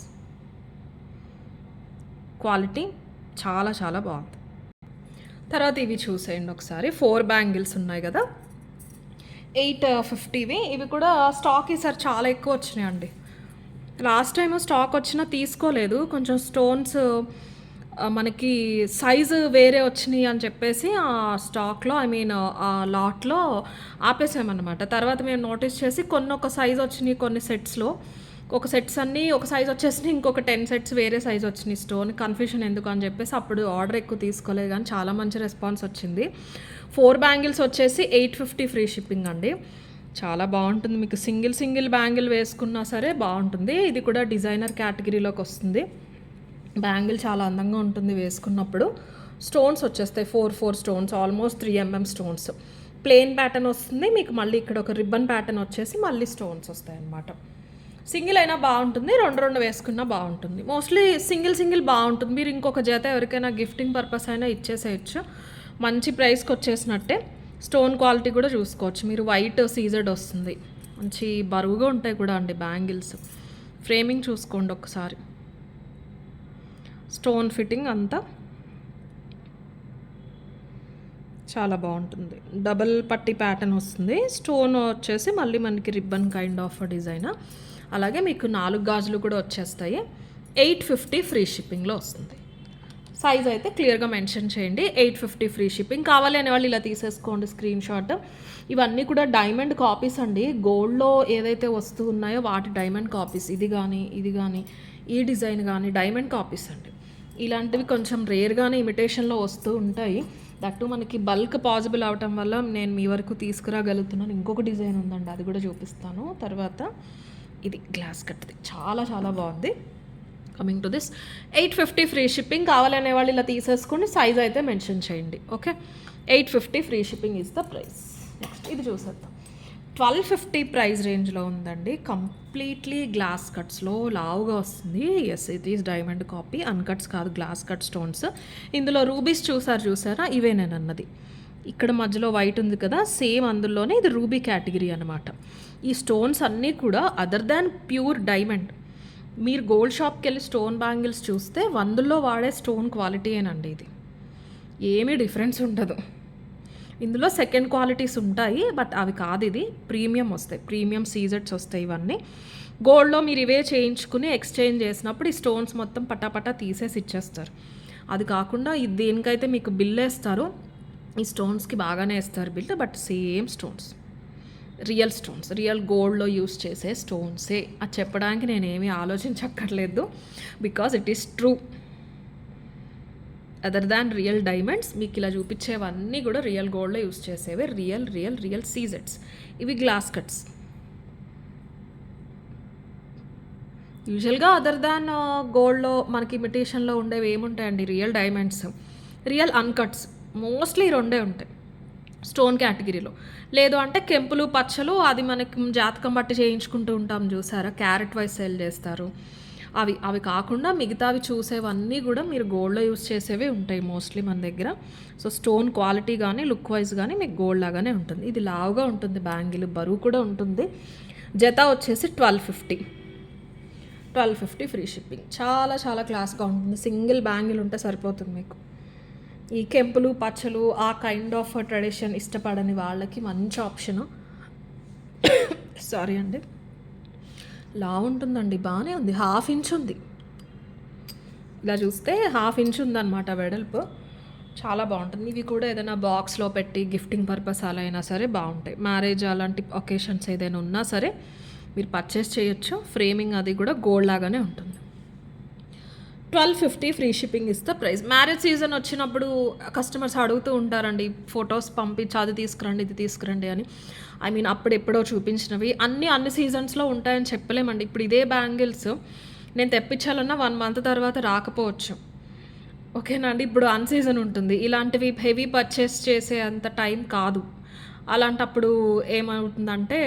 Quality చాలా చాలా బాగుంది. తర్వాత ఇవి చూసేయండి ఒకసారి. 4 బ్యాంగిల్స్ ఉన్నాయి కదా, 850వి. ఇవి కూడా స్టాక్ ఈసారి చాలా ఎక్కువ వచ్చినాయండి. లాస్ట్ టైం స్టాక్ వచ్చినా తీసుకోలేదు, కొంచెం స్టోన్స్ మనకి సైజు వేరే వచ్చినాయి అని చెప్పేసి ఆ స్టాక్లో ఆ లాట్లో ఆపేసామన్నమాట. తర్వాత మేము నోటీస్ చేసి కొన్ని ఒక సైజు వచ్చినాయి, కొన్ని సెట్స్లో ఒక సెట్స్ అన్నీ ఒక సైజ్ వచ్చేసినాయి, ఇంకొక 10 సెట్స్ వేరే సైజ్ వచ్చినాయి. స్టోన్ కన్ఫ్యూషన్ ఎందుకు అని చెప్పేసి అప్పుడు ఆర్డర్ ఎక్కువ తీసుకోలేదు, కానీ చాలా మంచి రెస్పాన్స్ వచ్చింది. 4 బ్యాంగిల్స్ వచ్చేసి 850 ఫ్రీ షిప్పింగ్ అండి. చాలా బాగుంటుంది. మీకు సింగిల్ బ్యాంగిల్ వేసుకున్నా సరే బాగుంటుంది. ఇది కూడా డిజైనర్ కేటగిరీలోకి వస్తుంది. బ్యాంగిల్ చాలా అందంగా ఉంటుంది వేసుకున్నప్పుడు. స్టోన్స్ వచ్చేస్తాయి 4 stones, almost 3 mm stones. Plain pattern వస్తుంది మీకు. మళ్ళీ ఇక్కడ ఒక రిబ్బన్ ప్యాటర్న్ వచ్చేసి మళ్ళీ స్టోన్స్ వస్తాయి అన్నమాట. సింగిల్ అయినా బాగుంటుంది, 2 వేసుకున్నా బాగుంటుంది. మోస్ట్లీ సింగిల్ బాగుంటుంది. మీరు ఇంకొక జత ఎవరికైనా గిఫ్టింగ్ పర్పస్ అయినా ఇచ్చేసేయచ్చు. మంచి ప్రైస్కి వచ్చేసినట్టే. స్టోన్ క్వాలిటీ కూడా చూసుకోవచ్చు మీరు. వైట్ సీజర్డ్ వస్తుంది, మంచి బరువుగా ఉంటాయి కూడా అండి బ్యాంగిల్స్. ఫ్రేమింగ్ చూసుకోండి ఒకసారి. స్టోన్ ఫిట్టింగ్ అంతా చాలా బాగుంటుంది. డబల్ పట్టి ప్యాటర్న్ వస్తుంది. స్టోన్ వచ్చేసి మళ్ళీ మనకి రిబ్బన్ కైండ్ ఆఫ్ డిజైన్. అలాగే మీకు 4 గాజులు కూడా వచ్చేస్తాయి. 850 ఫ్రీ షిప్పింగ్లో వస్తుంది. సైజ్ అయితే క్లియర్గా మెన్షన్ చేయండి. 850 ఫ్రీ షిప్పింగ్. కావాలి అనే వాళ్ళు ఇలా తీసేసుకోండి స్క్రీన్ షాట్. ఇవన్నీ కూడా డైమండ్ కాపీస్ అండి. గోల్డ్లో ఏదైతే వస్తూ ఉన్నాయో వాటి డైమండ్ కాపీస్. ఇది కానీ ఈ డిజైన్ కానీ డైమండ్ కాపీస్ అండి. ఇలాంటివి కొంచెం రేర్గానే ఇమిటేషన్లో వస్తూ ఉంటాయి. దట్టు మనకి బల్క్ పాసిబుల్ అవటం వల్ల నేను మీ వరకు తీసుకురాగలుగుతున్నాను. ఇంకొక డిజైన్ ఉందండి, అది కూడా చూపిస్తాను తర్వాత. ఇది గ్లాస్ కట్ది, చాలా చాలా బాగుంది. Coming to this 850 free shipping. కావాలనే వాళ్ళు ఇలా తీసేసుకొని సైజ్ అయితే మెన్షన్ చేయండి. Okay, 850 free shipping is the price. Next ఇది చూసేద్దాం. 1250 ప్రైస్ రేంజ్లో ఉందండి. కంప్లీట్లీ గ్లాస్ కట్స్లో లావుగా వస్తుంది. Yes, it is diamond copy, uncuts కాదు, గ్లాస్ కట్ స్టోన్స్. ఇందులో రూబీస్ చూసారా, ఇవే నేను అన్నది. ఇక్కడ మధ్యలో వైట్ ఉంది కదా, సేమ్ అందులోనే ఇది రూబీ కేటగిరీ అనమాట. ఈ స్టోన్స్ అన్నీ కూడా అదర్ దాన్ ప్యూర్ డైమండ్. మీరు గోల్డ్ షాప్కి వెళ్ళి స్టోన్ బ్యాంగిల్స్ చూస్తే 100లో వాడే స్టోన్ క్వాలిటీ ఏనండి. ఇది ఏమీ డిఫరెన్స్ ఉండదు. ఇందులో సెకండ్ క్వాలిటీస్ ఉంటాయి, బట్ అవి కాదు. ఇది ప్రీమియం వస్తాయి, ప్రీమియం సీజెట్స్ వస్తాయి. ఇవన్నీ గోల్డ్లో మీరు ఇవే చేయించుకుని ఎక్స్చేంజ్ చేసినప్పుడు ఈ స్టోన్స్ మొత్తం పటాపటా తీసేసి ఇచ్చేస్తారు. అది కాకుండా ఇది దేనికైతే మీకు బిల్ వేస్తారో ఈ స్టోన్స్కి బాగానే వేస్తారు bill, but same stones, real stones, real గోల్డ్లో యూస్ చేసే స్టోన్సే. అది చెప్పడానికి నేనేమీ ఆలోచించక్కర్లేదు, because it is true. Other than real diamonds మీకు ఇలా చూపించేవన్నీ కూడా రియల్ గోల్డ్లో యూస్ చేసేవే. రియల్ సీజెట్స్. ఇవి గ్లాస్ కట్స్. యూజువల్గా అదర్ దాన్ గోల్డ్లో మనకి ఇమిటేషన్లో ఉండేవి ఏముంటాయండి, real diamonds, real uncuts. Mostly రెండే ఉంటాయి స్టోన్ కేటగిరీలో. లేదు అంటే కెంపులు పచ్చలు, అది మనకి జాతకం బట్టి చేయించుకుంటూ ఉంటాం చూసారా, క్యారెట్ వైజ్ సెల్ చేస్తారు. అవి కాకుండా మిగతావి చూసేవన్నీ కూడా మీరు గోల్డ్లో యూస్ చేసేవి ఉంటాయి మోస్ట్లీ మన దగ్గర. సో స్టోన్ క్వాలిటీ కానీ లుక్ వైజ్ కానీ మీకు గోల్డ్ లాగానే ఉంటుంది. ఇది లావుగా ఉంటుంది బ్యాంగిల్, బరువు కూడా ఉంటుంది. జత వచ్చేసి 1250 ఫ్రీ షిప్పింగ్. చాలా చాలా క్లాస్గా ఉంటుంది. సింగిల్ బ్యాంగిల్ ఉంటే సరిపోతుంది మీకు. ఈ కెంపులు పచ్చలు ఆ కైండ్ ఆఫ్ ట్రెడిషన్ ఇష్టపడని వాళ్ళకి మంచి ఆప్షను. సారీ అండి, లా ఉంటుందండి, బాగానే ఉంది. 1/2 ఇంచ్ ఉంది. ఇలా చూస్తే 1/2 ఇంచ్ ఉందన్నమాట వెడల్పు. చాలా బాగుంటుంది. ఇవి కూడా ఏదైనా బాక్స్లో పెట్టి గిఫ్టింగ్ పర్పస్ అలా అయినా సరే బాగుంటాయి. మ్యారేజ్ అలాంటి ఒకేషన్స్ ఏదైనా ఉన్నా సరే మీరు పర్చేస్ చేయొచ్చు. ఫ్రేమింగ్ అది కూడా గోల్డ్ లాగానే ఉంటుంది. 1250 ఫ్రీ షిప్పింగ్ ఇస్తే ప్రైస్. మ్యారేజ్ సీజన్ వచ్చినప్పుడు కస్టమర్స్ అడుగుతూ ఉంటారండి, ఫొటోస్ పంపించి అది తీసుకురండి ఇది తీసుకురండి అని. అప్పుడు ఎప్పుడో చూపించినవి అన్ని సీజన్స్లో ఉంటాయని చెప్పలేమండి. ఇప్పుడు ఇదే బ్యాంగిల్స్ నేను తెప్పించాలన్నా 1 మంత్ తర్వాత రాకపోవచ్చు. ఓకేనా అండి, ఇప్పుడు అన్సీజన్ ఉంటుంది. ఇలాంటివి హెవీ పర్చేస్ చేసే అంత టైం కాదు. అలాంటప్పుడు ఏమవుతుందంటే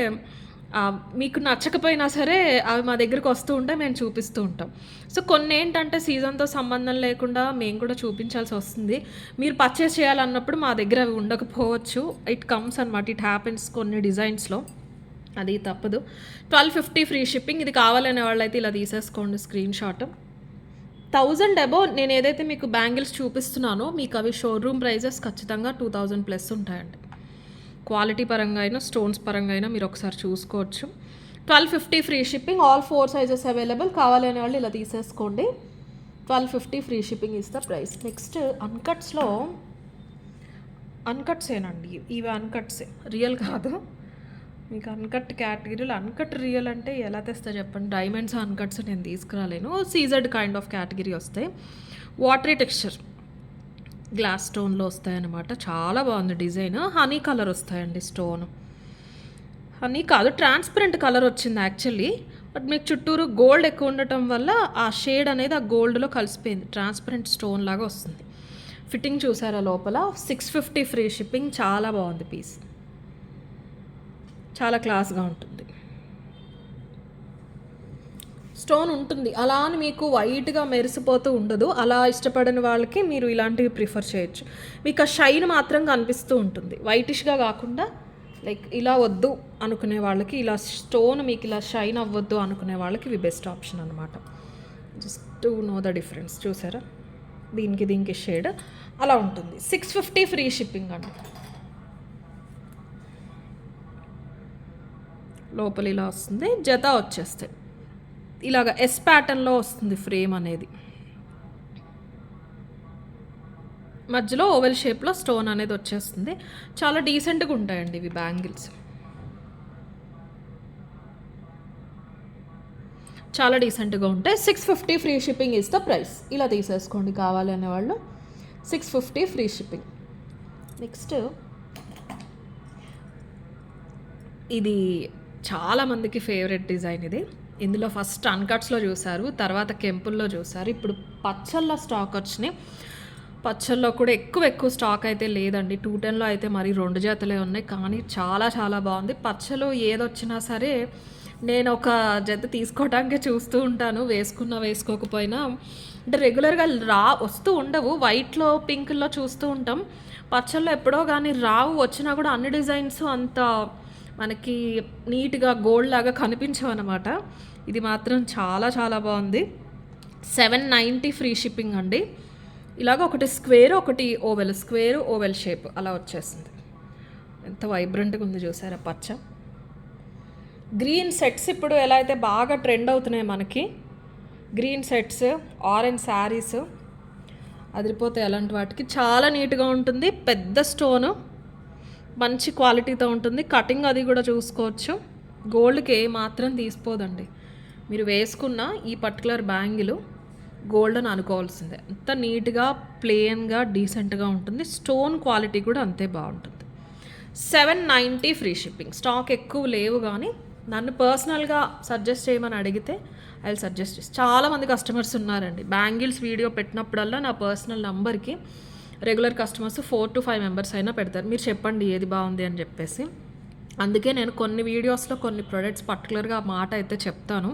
మీకు నచ్చకపోయినా సరే అవి మా దగ్గరికి వస్తూ ఉంటే మేము చూపిస్తూ ఉంటాం. సో కొన్ని ఏంటంటే సీజన్తో సంబంధం లేకుండా మేము కూడా చూపించాల్సి వస్తుంది. మీరు పర్చేస్ చేయాలన్నప్పుడు మా దగ్గర అవి ఉండకపోవచ్చు. ఇట్ కమ్స్ అనమాట, ఇట్ హ్యాపెన్స్ కొన్ని డిజైన్స్లో, అది తప్పదు. 1250 ఫ్రీ షిప్పింగ్. ఇది కావాలనే వాళ్ళైతే ఇలా తీసేసుకోండి స్క్రీన్ షాట్. 1000 అబోవ్ నేను ఏదైతే మీకు బ్యాంగిల్స్ చూపిస్తున్నానో మీకు అవి షోరూమ్ ప్రైజెస్ ఖచ్చితంగా 2000+ ఉంటాయండి. క్వాలిటీ పరంగా అయినా స్టోన్స్ పరంగా అయినా మీరు ఒకసారి చూసుకోవచ్చు. 1250 free shipping. All 4 sizes available. కావాలనే వాళ్ళు ఇలా తీసేసుకోండి. 1250 free shipping is the price. Next అన్కట్స్లో అన్కట్సేనండి. ఇవి అన్కట్సే, రియల్ కాదు. మీకు అన్కట్ కేటగిరీలో అన్కట్ రియల్ అంటే ఎలా తెస్తా చెప్పండి. డైమండ్స్ అన్కట్స్ నేను తీసుకురాలేను. సీజెడ్ కైండ్ ఆఫ్ కేటగిరీ వస్తాయి. వాటరీ టెక్స్చర్ గ్లాస్ స్టోన్లో వస్తాయన్నమాట. చాలా బాగుంది డిజైన్. హనీ కలర్ వస్తాయండి స్టోన్. హనీ కాదు, ట్రాన్స్పరెంట్ కలర్ వచ్చింది యాక్చువల్లీ. బట్ మీకు చుట్టూరు గోల్డ్ ఎక్కువ ఉండటం వల్ల ఆ షేడ్ అనేది ఆ గోల్డ్లో కలిసిపోయింది. ట్రాన్స్పరెంట్ స్టోన్ లాగా వస్తుంది. ఫిట్టింగ్ చూసారా లోపల. 650 ఫ్రీ షిప్పింగ్. చాలా బాగుంది పీస్, చాలా క్లాస్గా ఉంటుంది. స్టోన్ ఉంటుంది అలా అని మీకు వైట్గా మెరిసిపోతూ ఉండదు. అలా ఇష్టపడని వాళ్ళకి మీరు ఇలాంటివి ప్రిఫర్ చేయొచ్చు. మీకు ఆ షైన్ మాత్రం కనిపిస్తూ ఉంటుంది, వైటిష్గా కాకుండా. లైక్ ఇలా వద్దు అనుకునే వాళ్ళకి, ఇలా స్టోన్ మీకు ఇలా షైన్ అవ్వద్దు అనుకునే వాళ్ళకి ఇవి బెస్ట్ ఆప్షన్ అనమాట. Just to know the difference. చూసారా, దీనికి షేడ్ అలా ఉంటుంది. 650 ఫ్రీ షిప్పింగ్ అండి. లోపల ఇలా వస్తుంది. జత వచ్చేస్తాయి. ఇలాగ ఎస్ ప్యాటర్న్లో వస్తుంది ఫ్రేమ్ అనేది. మధ్యలో ఓవెల్ షేప్లో స్టోన్ అనేది వచ్చేస్తుంది. చాలా డీసెంట్గా ఉంటాయండి ఇవి బ్యాంగిల్స్, చాలా డీసెంట్గా ఉంటాయి. 650 free shipping is the price. ఇలా తీసేసుకోండి కావాలి అనేవాళ్ళు. 650 ఫ్రీ షిప్పింగ్. నెక్స్ట్ ఇది చాలామందికి ఫేవరెట్ డిజైన్ ఇది. ఇందులో ఫస్ట్ అన్కట్స్లో చూసారు, తర్వాత కెంపుల్లో చూసారు, ఇప్పుడు పచ్చళ్ళ స్టాక్ వచ్చినాయి. పచ్చళ్ళలో కూడా ఎక్కువ స్టాక్ అయితే లేదండి. 210లో అయితే మరి 2 జతలే ఉన్నాయి, కానీ చాలా చాలా బాగుంది. పచ్చలు ఏదొచ్చినా సరే నేను ఒక జత తీసుకోవడానికే చూస్తూ ఉంటాను, వేసుకోకపోయినా. అంటే రెగ్యులర్గా వస్తూ ఉండవు, వైట్లో పింక్లో చూస్తూ ఉంటాం. పచ్చళ్ళు ఎప్పుడో కానీ రావు, వచ్చినా కూడా అన్ని డిజైన్స్ అంత మనకి నీట్గా గోల్డ్ లాగా కనిపించవు అనమాట. ఇది మాత్రం చాలా చాలా బాగుంది. 790 ఫ్రీ షిప్పింగ్ అండి. ఇలాగ ఒకటి స్క్వేర్, ఒకటి ఓవెల్, స్క్వేర్ ఓవెల్ షేప్ అలా వచ్చేస్తుంది. ఎంత వైబ్రెంట్గా ఉంది చూసారా పచ్చ. గ్రీన్ సెట్స్ ఇప్పుడు ఎలా అయితే బాగా ట్రెండ్ అవుతున్నాయి మనకి, గ్రీన్ సెట్స్, ఆరెంజ్ శారీస్ అదిరిపోతాయి. అలాంటి వాటికి చాలా నీట్గా ఉంటుంది. పెద్ద స్టోను, మంచి క్వాలిటీతో ఉంటుంది. కటింగ్ అది కూడా చూసుకోవచ్చు. గోల్డ్కి మాత్రం తీసిపోదండి. మీరు వేసుకున్న ఈ పర్టికులర్ బ్యాంగిల్ గోల్డ్ అని అనుకోవాల్సిందే. అంత నీట్గా ప్లెయిన్గా డీసెంట్గా ఉంటుంది. స్టోన్ క్వాలిటీ కూడా అంతే బాగుంటుంది. 790 ఫ్రీ షిప్పింగ్. స్టాక్ ఎక్కువ లేవు, కానీ నన్ను పర్సనల్గా సజెస్ట్ చేయమని అడిగితే ఐ విల్ సజెస్ట్ చేసి. చాలామంది కస్టమర్స్ ఉన్నారండి. బ్యాంగిల్స్ వీడియో పెట్టినప్పుడల్లా నా పర్సనల్ నంబర్కి రెగ్యులర్ కస్టమర్స్ 4 to 5 మెంబర్స్ అయినా పెడతారు. మీరు చెప్పండి ఏది బాగుంది అని చెప్పేసి. అందుకే నేను కొన్ని వీడియోస్లో కొన్ని ప్రొడక్ట్స్ పర్టికులర్గా ఆ మాట అయితే చెప్తాను.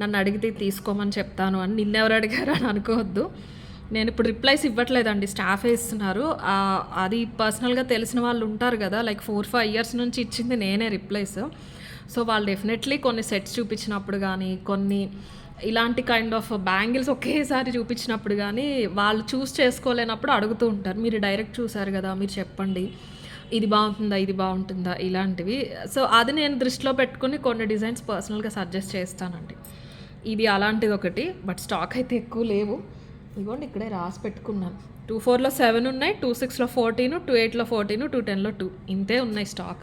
నన్ను అడిగితే తీసుకోమని చెప్తాను అని నిన్నెవరు అడిగారు అని అనుకోవద్దు. నేను ఇప్పుడు రిప్లైస్ ఇవ్వట్లేదండి, స్టాఫే ఇస్తున్నారు. అది పర్సనల్గా తెలిసిన వాళ్ళు ఉంటారు కదా, లైక్ 4-5 ఇయర్స్ నుంచి ఇచ్చింది నేనే రిప్లైస్. సో వాళ్ళు డెఫినెట్లీ కొన్ని సెట్స్ చూపించినప్పుడు కానీ, కొన్ని ఇలాంటి కైండ్ ఆఫ్ బ్యాంగిల్స్ ఒకేసారి చూపించినప్పుడు కానీ వాళ్ళు చూస్ చేసుకోలేనప్పుడు అడుగుతూ ఉంటారు. మీరు డైరెక్ట్ చూసారు కదా, మీరు చెప్పండి ఇది బాగుంటుందా, ఇది బాగుంటుందా, ఇలాంటివి. సో అది నేను దృష్టిలో పెట్టుకుని కొన్ని డిజైన్స్ పర్సనల్గా సజెస్ట్ చేస్తానండి. ఇది అలాంటిది ఒకటి, బట్ స్టాక్ అయితే ఎక్కువ లేవు. ఇదిగోండి ఇక్కడే రాసి పెట్టుకున్నాను. 24లో 7 ఉన్నాయి, 26లో 14, 28లో 14, 210లో 2, ఇంతే ఉన్నాయి స్టాక్.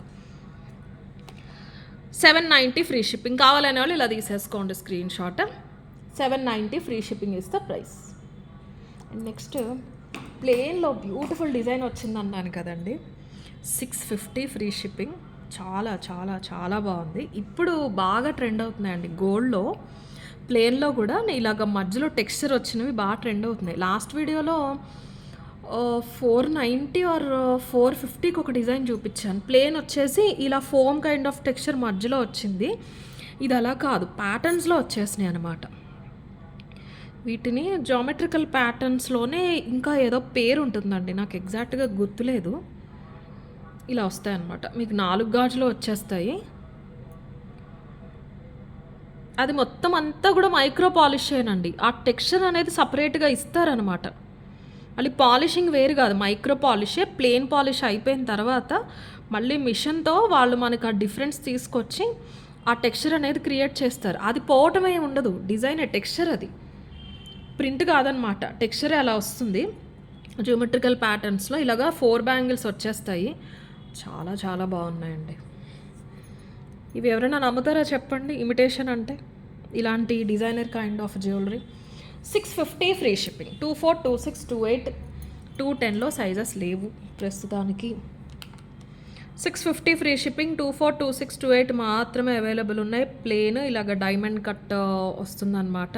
790 free shipping. కావాలనే వాళ్ళు ఇలా తీసేసుకోండి screenshot. 790 free shipping is the price. And next ప్లెయిన్లో బ్యూటిఫుల్ డిజైన్ వచ్చిందన్నాను కదండి, 650 ఫ్రీ షిప్పింగ్. చాలా చాలా చాలా బాగుంది. ఇప్పుడు బాగా ట్రెండ్ అవుతున్నాయండి గోల్డ్లో, ప్లెయిన్లో కూడా ఇలాగ మధ్యలో టెక్స్చర్ వచ్చినవి బాగా ట్రెండ్ అవుతున్నాయి. లాస్ట్ వీడియోలో 490 ఆర్ 450కి ఒక డిజైన్ చూపించాను. ప్లెయిన్ వచ్చేసి ఇలా ఫోమ్ కైండ్ ఆఫ్ టెక్స్చర్ మధ్యలో వచ్చింది. ఇది అలా కాదు, ప్యాటర్న్స్లో వచ్చేసినాయి అనమాట. వీటిని జామెట్రికల్ ప్యాటర్న్స్లోనే ఇంకా ఏదో పేరు ఉంటుందండి, నాకు ఎగ్జాక్ట్గా గుర్తులేదు. ఇలా వస్తాయన్నమాట, మీకు 4 గాజులు వచ్చేస్తాయి. అది మొత్తం అంతా కూడా మైక్రో పాలిష్ చేయనండి. ఆ టెక్స్చర్ అనేది సపరేట్గా ఇస్తారనమాట. మళ్ళీ పాలిషింగ్ వేరు కాదు, మైక్రో పాలిషే. ప్లెయిన్ పాలిష్ అయిపోయిన తర్వాత మళ్ళీ మిషన్తో వాళ్ళు మనకు ఆ డిఫరెన్స్ తీసుకొచ్చి ఆ టెక్స్చర్ అనేది క్రియేట్ చేస్తారు. అది పోవటమే ఉండదు, డిజైన్ టెక్స్చర్, అది ప్రింట్ కాదనమాట, టెక్స్చరే అలా వస్తుంది. జియోమెట్రికల్ ప్యాటర్న్స్లో ఇలాగా 4 బ్యాంగిల్స్ వచ్చేస్తాయి. చాలా చాలా బాగున్నాయండి. ఇవి ఎవరైనా నమ్ముతారా చెప్పండి, ఇమిటేషన్ అంటే ఇలాంటి designer kind of jewellery. 650 free shipping. 24, 26, 28, 210లో సైజెస్ లేవు ప్రస్తుతానికి. 650 ఫ్రీ షిప్పింగ్. 24, 26, 28 మాత్రమే అవైలబుల్ ఉన్నాయి. ప్లెయిన్ ఇలాగ డైమండ్ కట్ వస్తుందన్నమాట,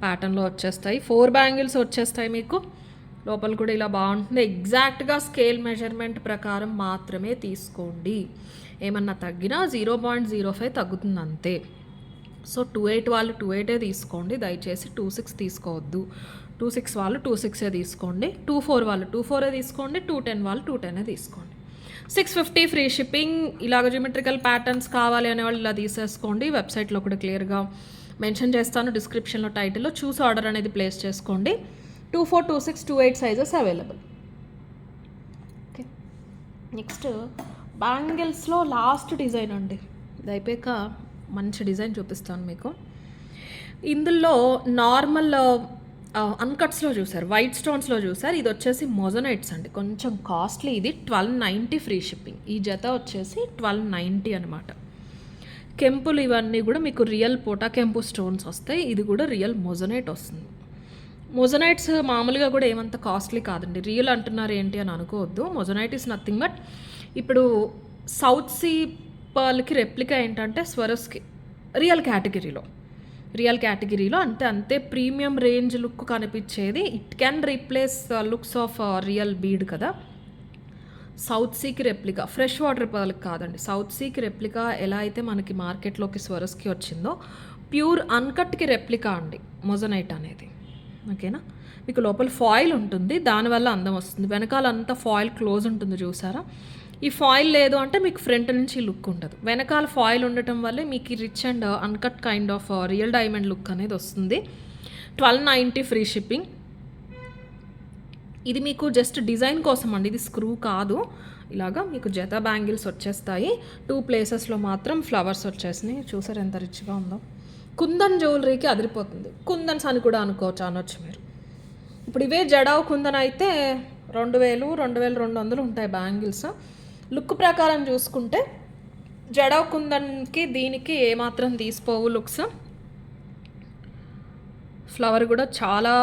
ప్యాటర్న్లో వచ్చేస్తాయి. 4 బ్యాంగిల్స్ వచ్చేస్తాయి మీకు. లోపల కూడా ఇలా బాగుంటుంది. ఎగ్జాక్ట్గా స్కేల్ మెజర్మెంట్ ప్రకారం మాత్రమే తీసుకోండి. ఏమన్నా తగ్గినా 0.05 తగ్గుతుంది అంతే. సో 28 వాళ్ళు 28 తీసుకోండి, దయచేసి 26 తీసుకోవద్దు. 26 వాళ్ళు 26 తీసుకోండి. 24 వాళ్ళు 24 తీసుకోండి. 210 వాళ్ళు 210 తీసుకోండి. 650 ఫ్రీ షిప్పింగ్. ఇలాగ జియోమెట్రికల్ ప్యాటర్న్స్ కావాలి అనే వాళ్ళు ఇలా తీసేసుకోండి. వెబ్సైట్లో కూడా క్లియర్గా మెన్షన్ చేస్తాను, డిస్క్రిప్షన్లో టైటిల్లో చూసి ఆర్డర్ అనేది ప్లేస్ చేసుకోండి. 24, 26, 28 సైజెస్ అవైలబుల్. ఓకే, నెక్స్ట్ బ్యాంగిల్స్లో లాస్ట్ డిజైన్ అండి. ఇది అయిపోయాక మంచి డిజైన్ చూపిస్తాను మీకు. ఇందులో నార్మల్ అన్కట్స్లో చూసారు, వైట్ స్టోన్స్లో చూసారు. ఇది వచ్చేసి మొజనైట్స్ అండి, కొంచెం కాస్ట్లీ. ఇది 1290 ఫ్రీ షిప్పింగ్. ఈ జత వచ్చేసి 1290 అనమాట. కెంపులు ఇవన్నీ కూడా మీకు రియల్ పోటా కెంపు స్టోన్స్ వస్తాయి. ఇది కూడా రియల్ మొజనైట్ వస్తుంది. మొజనైట్స్ మామూలుగా కూడా ఏమంత కాస్ట్లీ కాదండి. రియల్ అంటున్నారు ఏంటి అని అనుకోవద్దు. మొజనైట్ ఈస్ నథింగ్ బట్ ఇప్పుడు సౌత్ సీ పర్ల్కి రెప్లికా ఏంటంటే స్వరస్కి రియల్ కేటగిరీలో అంతే ప్రీమియం రేంజ్ లుక్ కనిపించేది. It can replace looks of real bead కదా. సౌత్ సీకి రెప్లికా, ఫ్రెష్ వాటర్ పర్ల్కి కాదండి, సౌత్ సీకి రెప్లికా ఎలా అయితే మనకి మార్కెట్లోకి స్వరస్కి వచ్చిందో, ప్యూర్ అన్కట్కి రెప్లికా అండి మొజనైట్ అనేది. ఓకేనా. మీకు లోపల ఫాయిల్ ఉంటుంది, దానివల్ల అందం వస్తుంది. వెనకాల అంతా ఫాయిల్ క్లోజ్ ఉంటుంది చూసారా. ఈ ఫాయిల్ లేదు అంటే మీకు ఫ్రంట్ నుంచి లుక్ ఉండదు. వెనకాల ఫాయిల్ ఉండటం వల్లే మీకు rich and uncut kind of real diamond look అనేది వస్తుంది. 1290 ఫ్రీ షిప్పింగ్. ఇది మీకు జస్ట్ డిజైన్ కోసం అండి, ఇది స్క్రూ కాదు. ఇలాగా మీకు జత బ్యాంగిల్స్ వచ్చేస్తాయి. 2 ప్లేసెస్లో మాత్రం ఫ్లవర్స్ వచ్చేసినాయి. చూసారు ఎంత రిచ్గా ఉందో. కుందన్ జ్యువెలరీకి అదిరిపోతుంది. కుందన్స్ అని కూడా అనొచ్చు మీరు. ఇప్పుడు ఇవే జడావ్ కుందన్ అయితే 2000, 2200 ఉంటాయి బ్యాంగిల్స్. లుక్ ప్రకారం చూసుకుంటే జడావ్ కుందన్కి దీనికి ఏమాత్రం తీసిపోవు లుక్స్. ఫ్లవర్ కూడా చాలా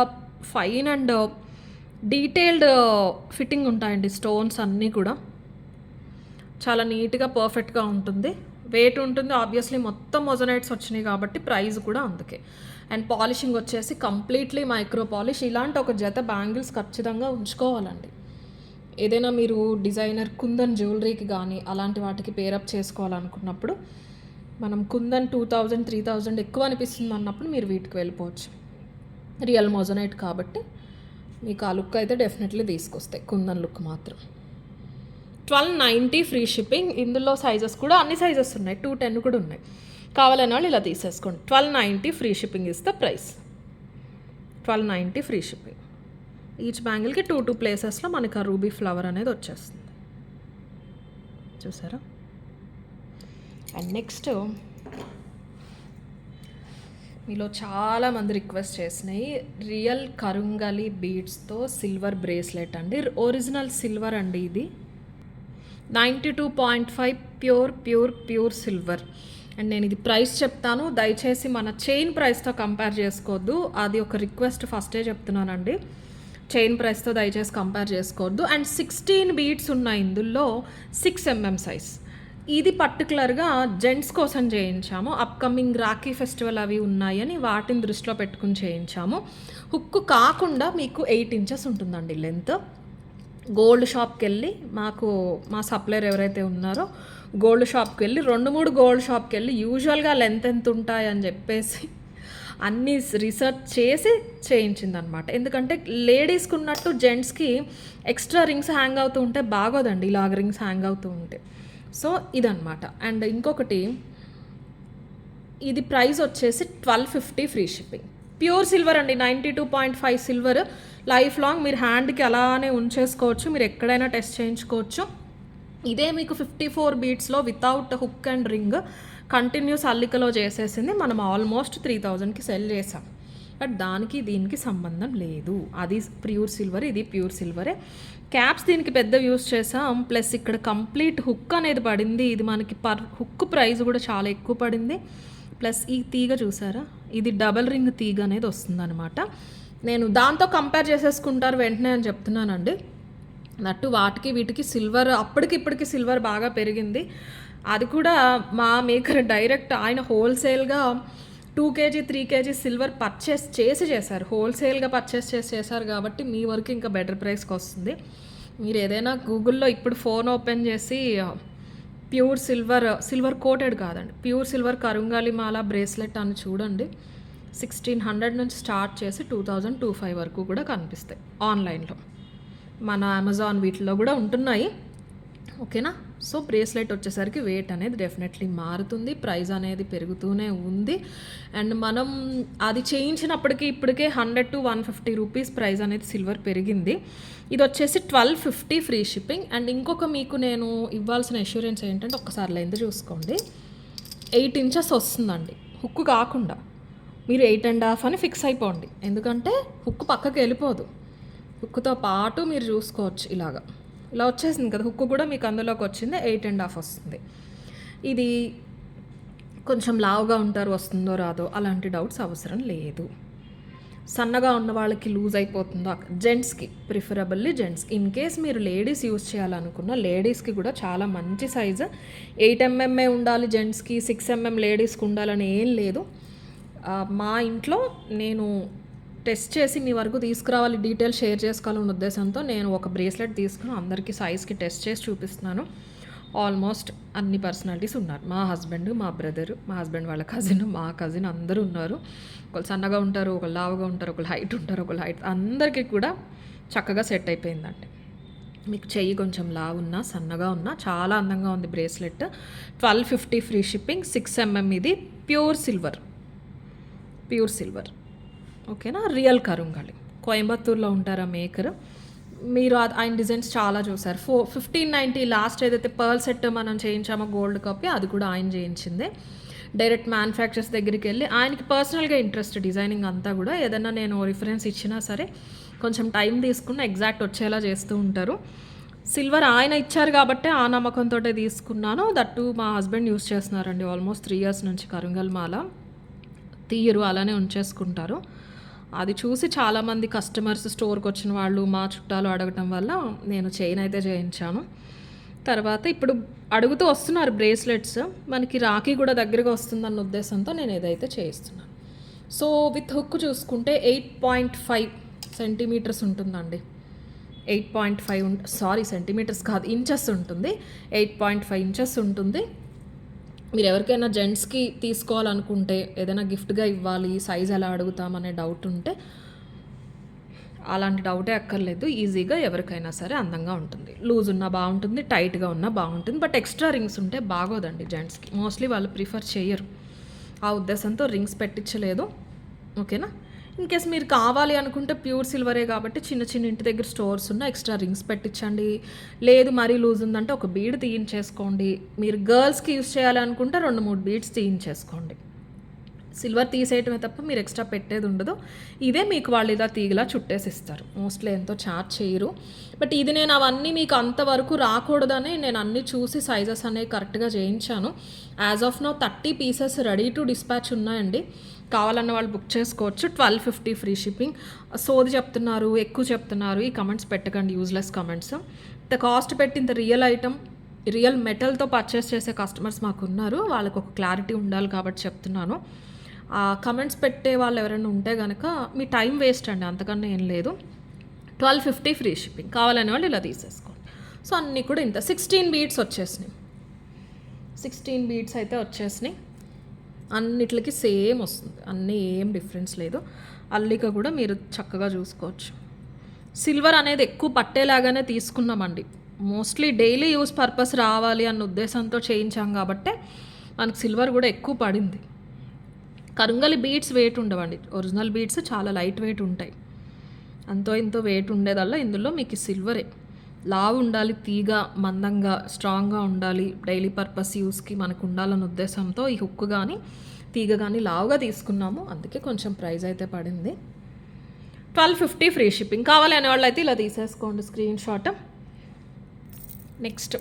ఫైన్ అండ్ డీటెయిల్డ్ ఫిట్టింగ్ ఉంటాయండి. స్టోన్స్ అన్నీ కూడా చాలా నీట్గా పర్ఫెక్ట్గా ఉంటుంది. వెయిట్ ఉంటుంది ఆబ్వియస్లీ, మొత్తం మొజనైట్స్ వచ్చినాయి కాబట్టి ప్రైస్ కూడా అందుకే. అండ్ పాలిషింగ్ వచ్చేసి కంప్లీట్లీ మైక్రో పాలిష్. ఇలాంటి ఒక జత బ్యాంగిల్స్ ఖచ్చితంగా ఉంచుకోవాలండి. ఏదైనా మీరు డిజైనర్ కుందన్ జ్యువెలరీకి కానీ అలాంటి వాటికి పేరప్ చేసుకోవాలనుకున్నప్పుడు, మనం కుందన్ 2000, 3000 ఎక్కువ అనిపిస్తుంది అన్నప్పుడు మీరు వీటికి వెళ్ళిపోవచ్చు. రియల్ మొజనైట్ కాబట్టి మీకు ఆ లుక్ అయితే డెఫినెట్లీ తీసుకొస్తాయి, కుందన్ లుక్ మాత్రం. 1290 ఫ్రీ షిప్పింగ్. ఇందులో సైజెస్ కూడా అన్ని సైజెస్ ఉన్నాయి, 210 కూడా ఉన్నాయి. కావాలన్న వాళ్ళు ఇలా తీసేసుకోండి. 1290 free shipping is the price. 1290 free shipping. Each బ్యాంగిల్కి 2 ప్లేసెస్లో మనకు ఆ రూబీ ఫ్లవర్ అనేది వచ్చేస్తుంది. చూసారా. అండ్ నెక్స్ట్ మీలో చాలామంది రిక్వెస్ట్ చేసినాయి రియల్ కరుంగలి బీడ్స్తో సిల్వర్ బ్రేస్లెట్ అండి. ఒరిజినల్ సిల్వర్ అండి ఇది. 92.5 ప్యూర్ సిల్వర్. అండ్ నేను ఇది ప్రైస్ చెప్తాను, దయచేసి మన చైన్ ప్రైస్తో కంపేర్ చేసుకోవద్దు. అది ఒక రిక్వెస్ట్ ఫస్టే చెప్తున్నానండి. చైన్ ప్రైస్తో దయచేసి కంపేర్ చేసుకోవద్దు. అండ్ 16 బీడ్స్ ఉన్నాయి ఇందులో, 6 mm సైజ్. ఇది పర్టికులర్గా జెంట్స్ కోసం చేయించాము. అప్కమింగ్ రాఖీ ఫెస్టివల్ అవి ఉన్నాయని వాటిని దృష్టిలో పెట్టుకుని చేయించాము. హుక్కు కాకుండా మీకు 8 inches ఉంటుందండి లెంత్. గోల్డ్ షాప్కి వెళ్ళి మా సప్లయర్ ఎవరైతే ఉన్నారో గోల్డ్ షాప్కి వెళ్ళి 2-3 గోల్డ్ షాప్కి వెళ్ళి యూజువల్గా లెంత్ ఎంత ఉంటాయని చెప్పేసి అన్నీ రీసెర్చ్ చేసి చేయించిందనమాట. ఎందుకంటే లేడీస్కి ఉన్నట్టు జెంట్స్కి ఎక్స్ట్రా రింగ్స్ హ్యాంగ్ అవుతూ ఉంటే బాగోదండి, ఇలాగ రింగ్స్ హ్యాంగ్ అవుతూ ఉంటే. సో ఇదనమాట. అండ్ ఇంకొకటి, ఇది ప్రైస్ వచ్చేసి 1250 ఫ్రీ షిప్పింగ్. ప్యూర్ సిల్వర్ అండి, 92.5 సిల్వర్. లైఫ్ లాంగ్ మీరు హ్యాండ్కి అలానే ఉంచేసుకోవచ్చు, మీరు ఎక్కడైనా టెస్ట్ చేయించుకోవచ్చు. ఇదే మీకు 54 బీట్స్లో without hook and ring continuous అల్లికలో చేసేసింది. మనం ఆల్మోస్ట్ 3000కి సెల్ చేసాం. బట్ దానికి దీనికి సంబంధం లేదు. అది ప్యూర్ సిల్వర్, ఇది ప్యూర్ సిల్వరే. క్యాప్స్ దీనికి పెద్ద యూస్ చేసాం. ప్లస్ ఇక్కడ కంప్లీట్ హుక్ అనేది పడింది. ఇది మనకి హుక్ ప్రైస్ కూడా చాలా ఎక్కువ పడింది. ప్లస్ ఈ తీగ చూసారా, ఇది డబల్ రింగ్ తీగ అనేది వస్తుందన్నమాట. నేను దాంతో కంపేర్ చేసేసుకుంటారు వెంటనే అని చెప్తున్నానండి. నట్టు వాటికి వీటికి సిల్వర్ అప్పటికిప్పటికి సిల్వర్ బాగా పెరిగింది. అది కూడా మా మేకర్ డైరెక్ట్ ఆయన హోల్సేల్గా 2 kg 3 kg సిల్వర్ పర్చేస్ చేశారు. హోల్సేల్గా పర్చేస్ చేశారు కాబట్టి మీ వరకు ఇంకా బెటర్ ప్రైస్కి వస్తుంది. మీరు ఏదైనా గూగుల్లో ఇప్పుడు ఫోన్ ఓపెన్ చేసి ప్యూర్ సిల్వర్ కోటెడ్ కాదండి, ప్యూర్ సిల్వర్ కరుంగాలి మాల బ్రేస్లెట్ అని చూడండి. 1600 నుంచి స్టార్ట్ చేసి 2025 వరకు కూడా కనిపిస్తాయి ఆన్లైన్లో. మన అమెజాన్ వీటిలో కూడా ఉంటున్నాయి. ఓకేనా. సో బ్రేస్లెట్ వచ్చేసరికి వెయిట్ అనేది డెఫినెట్లీ మారుతుంది, ప్రైస్ అనేది పెరుగుతూనే ఉంది. అండ్ మనం అది చేయించినప్పటికీ ఇప్పటికే 100 to 150 రూపీస్ ప్రైస్ అనేది సిల్వర్ పెరిగింది. ఇది వచ్చేసి 1250 ఫ్రీ షిప్పింగ్. అండ్ ఇంకొక మీకు నేను ఇవ్వాల్సిన అష్యూరెన్స్ ఏంటంటే, ఒక్కసారి లెంత్ చూసుకోండి, 8 inches వస్తుందండి హుక్కు కాకుండా. మీరు 8.5 అని ఫిక్స్ అయిపోండి, ఎందుకంటే హుక్ పక్కకి వెళ్ళిపోదు. హుక్తో పాటు మీరు చూసుకోవచ్చు. ఇలా వచ్చేసింది కదా హుక్ కూడా మీకు అందులోకి వచ్చింది. 8.5 వస్తుంది. ఇది కొంచెం లావుగా ఉంటారు, వస్తుందో రాదో అలాంటి డౌట్స్ అవసరం లేదు. సన్నగా ఉన్న వాళ్ళకి లూజ్ అయిపోతుందో, జెంట్స్కి ప్రిఫరబుల్లీ జెంట్స్కి. ఇన్ కేస్ మీరు లేడీస్ యూజ్ చేయాలనుకున్న లేడీస్కి కూడా చాలా మంచి సైజు. 8 mm ఉండాలి జెంట్స్కి, 6 mm లేడీస్కి ఉండాలని ఏం లేదు. మా ఇంట్లో నేను టెస్ట్ చేసి మీ వరకు తీసుకురావాలి, డీటెయిల్స్ షేర్ చేసుకోవాలన్న ఉద్దేశంతో నేను ఒక బ్రేస్లెట్ తీసుకుని అందరికీ సైజ్కి టెస్ట్ చేసి చూపిస్తున్నాను. ఆల్మోస్ట్ అన్ని పర్సనాలిటీస్ ఉన్నారు. మా హస్బెండ్, మా బ్రదరు, మా హస్బెండ్ వాళ్ళ కజిన్, మా కజిన్ అందరూ ఉన్నారు. ఒకళ్ళు సన్నగా ఉంటారు, ఒకళ్ళు లావుగా ఉంటారు, ఒకళ్ళు హైట్ ఉంటారు, ఒకళ్ళు హైట్. అందరికీ కూడా చక్కగా సెట్ అయిపోయిందండి. మీకు చెయ్యి కొంచెం లావు ఉన్నా సన్నగా ఉన్నా చాలా అందంగా ఉంది బ్రేస్లెట్. 1250 free shipping. 6 mm ఇది ప్యూర్ సిల్వర్. ఓకేనా. రియల్ కరుంగళి. కోయంబత్తూర్లో ఉంటారా మేకర్. మీరు ఆయన డిజైన్స్ చాలా చూసారు. 1590 లాస్ట్ ఏదైతే పర్ల్ సెట్ మనం చేయించామో గోల్డ్ కాపీ, అది కూడా ఆయన చేయించిందే. డైరెక్ట్ మ్యానుఫ్యాక్చర్స్ దగ్గరికి వెళ్ళి ఆయనకి పర్సనల్గా ఇంట్రెస్ట్ డిజైనింగ్ అంతా కూడా. ఏదైనా నేను రిఫరెన్స్ ఇచ్చినా సరే కొంచెం టైం తీసుకున్న ఎగ్జాక్ట్ వచ్చేలా చేస్తూ ఉంటారు. సిల్వర్ ఆయన ఇచ్చారు కాబట్టి ఆ నమ్మకంతో తీసుకున్నాను. దట్టు మా హస్బెండ్ యూస్ చేస్తున్నారండి ఆల్మోస్ట్ 3 years నుంచి. కరుంగల్ మాల తీయరు, అలానే ఉంచేసుకుంటారు. అది చూసి చాలామంది కస్టమర్స్, స్టోర్కి వచ్చిన వాళ్ళు, మా చుట్టాలు అడగటం వల్ల నేను చైన్ అయితే చేయించాను. తర్వాత ఇప్పుడు అడుగుతూ వస్తున్నారు బ్రేస్లెట్స్. మనకి రాఖీ కూడా దగ్గరగా వస్తుందన్న ఉద్దేశంతో నేను ఏదైతే చేయిస్తున్నాను. సో విత్ హుక్ చూసుకుంటే 8.5 సెంటీమీటర్స్ ఉంటుందండి. 8.5 సెంటీమీటర్స్ కాదు, ఇంచెస్ ఉంటుంది. 8.5 ఇంచెస్ ఉంటుంది. మీరు ఎవరికైనా జెంట్స్కి తీసుకోవాలనుకుంటే, ఏదైనా గిఫ్ట్గా ఇవ్వాలి, సైజ్ ఎలా అడుగుతామనే డౌట్ ఉంటే అలాంటి డౌటే అక్కర్లేదు. ఈజీగా ఎవరికైనా సరే అందంగా ఉంటుంది. లూజ్ ఉన్నా బాగుంటుంది, టైట్గా ఉన్నా బాగుంటుంది. బట్ ఎక్స్ట్రా రింగ్స్ ఉంటే బాగోదండి జెంట్స్కి. మోస్ట్లీ వాళ్ళు ప్రిఫర్ చేయరు. ఆ ఉద్దేశంతో రింగ్స్ పెట్టించలేదు. ఓకేనా. ఇన్ కేస్ మీరు కావాలి అనుకుంటే ప్యూర్ సిల్వరే కాబట్టి చిన్న ఇంటి దగ్గర స్టోర్స్ ఉన్న ఎక్స్ట్రా రింగ్స్ పెట్టించండి. లేదు మరీ లూజ్ ఉందంటే ఒక బీడ్ తీయించేసుకోండి. మీరు గర్ల్స్కి యూజ్ చేయాలి అనుకుంటే 2-3 బీడ్స్ తీయించేసుకోండి. సిల్వర్ తీసేయటమే తప్ప మీరు ఎక్స్ట్రా పెట్టేది ఉండదు. ఇదే మీకు వాళ్ళు ఇలా తీగలా చుట్టేసి ఇస్తారు. మోస్ట్లీ ఎంతో చార్జ్ చేయరు. బట్ ఇది నేను అవన్నీ మీకు అంతవరకు రాకూడదని నేను అన్నీ చూసి సైజెస్ అనేవి కరెక్ట్గా చేయించాను. As of now 30 pieces ready to dispatch ఉన్నాయండి. కావాలన్న వాళ్ళు బుక్ చేసుకోవచ్చు. 1250 ఫ్రీ షిప్పింగ్. సోది చెప్తున్నారు, ఎక్కువ చెప్తున్నారు, ఈ కమెంట్స్ పెట్టకండి, యూజ్లెస్ కమెంట్స్. ఇంత కాస్ట్ పెట్టి ఇంత రియల్ ఐటమ్, రియల్ మెటల్తో పర్చేస్ చేసే కస్టమర్స్ మాకు ఉన్నారు. వాళ్ళకు ఒక క్లారిటీ ఉండాలి కాబట్టి చెప్తున్నాను. కమెంట్స్ పెట్టే వాళ్ళు ఎవరైనా ఉంటే కనుక మీ టైం వేస్ట్ అండి, అంతకన్నా ఏం లేదు. 1250 ఫ్రీ షిప్పింగ్. కావాలనే వాళ్ళు ఇలా తీసేసుకోండి. సో అన్నీ కూడా ఇంత 16 బీడ్స్ వచ్చేసినాయి. 16 బీడ్స్ అయితే వచ్చేసినాయి. అన్నిటికి సేమ్ వస్తుంది, అన్నీ ఏం డిఫరెన్స్ లేదు. అల్లిక కూడా మీరు చక్కగా చూసుకోవచ్చు. సిల్వర్ అనేది ఎక్కువ పట్టేలాగానే తీసుకున్నామండి. మోస్ట్లీ డైలీ యూస్ పర్పస్ రావాలి అన్న ఉద్దేశంతో చేయించాం కాబట్టి మనకు సిల్వర్ కూడా ఎక్కువ పడింది. కరుంగలి బీడ్స్ వెయిట్ ఉండవండి. ఒరిజినల్ బీడ్స్ చాలా లైట్ వెయిట్ ఉంటాయి. అంతో ఇంతో వెయిట్ ఉండేదల్లా ఇందులో మీకు సిల్వరే. లావు ఉండాలి, తీగ మందంగా స్ట్రాంగ్గా ఉండాలి, డైలీ పర్పస్ యూస్కి మనకు ఉండాలన్న ఉద్దేశంతో ఈ హుక్ కానీ తీగ కానీ లావుగా తీసుకున్నాము. అందుకే కొంచెం ప్రైస్ అయితే పడింది. 1250 ఫ్రీ షిప్పింగ్. కావాలి అనే వాళ్ళు అయితే ఇలా తీసేసుకోండి screen shot. Next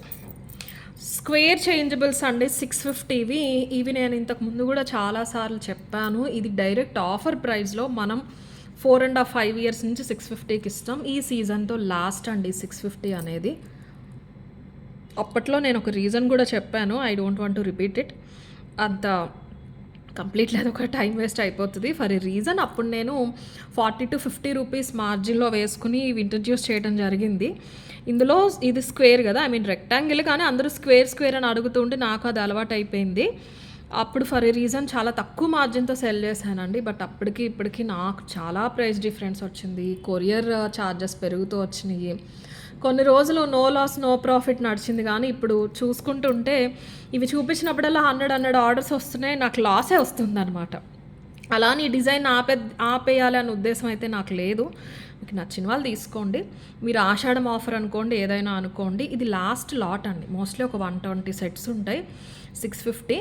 square changeables అండి. 650 ఇవి నేను ఇంతకుముందు కూడా చాలాసార్లు చెప్పాను. ఇది డైరెక్ట్ ఆఫర్ ప్రైస్లో మనం 4.5 years నుంచి 650కి ఇస్తాం. ఈ సీజన్తో లాస్ట్ అండి 650 అనేది. అప్పట్లో నేను ఒక రీజన్ కూడా చెప్పాను, I don't want to repeat it. అంత కంప్లీట్ లేదు, ఒక టైం వేస్ట్ అయిపోతుంది. ఫర్ ఏ రీజన్ అప్పుడు నేను 40 to 50 రూపీస్ మార్జిన్లో వేసుకుని ఇవి ఇంట్రడ్యూస్ చేయడం జరిగింది. ఇందులో ఇది స్క్వేర్ కదా, ఐ మీన్ రెక్టాంగిల్, కానీ అందరూ స్క్వేర్ అని అడుగుతుంటే నాకు అది అలవాటు అయిపోయింది. అప్పుడు ఫర్ ఏ రీజన్ చాలా తక్కువ మార్జిన్తో సెల్ చేశానండి. బట్ అప్పటికి ఇప్పటికి నాకు చాలా ప్రైస్ డిఫరెన్స్ వచ్చింది. కొరియర్ ఛార్జెస్ పెరుగుతూ వచ్చినాయి. కొన్ని రోజులు నో లాస్ నో ప్రాఫిట్ నడిచింది. కానీ ఇప్పుడు చూసుకుంటుంటే ఇవి చూపించినప్పుడల్లా 100 ఆర్డర్స్ వస్తున్నాయి, నాకు లాసే వస్తుంది అనమాట. అలా నీ డిజైన్ ఆపేయాలి అనే ఉద్దేశం అయితే నాకు లేదు. మీకు నచ్చిన వాళ్ళు తీసుకోండి. మీరు ఆషాఢం ఆఫర్ అనుకోండి, ఏదైనా అనుకోండి. ఇది లాస్ట్ లాట్ అండి. మోస్ట్లీ ఒక 120 సెట్స్ ఉంటాయి, 650.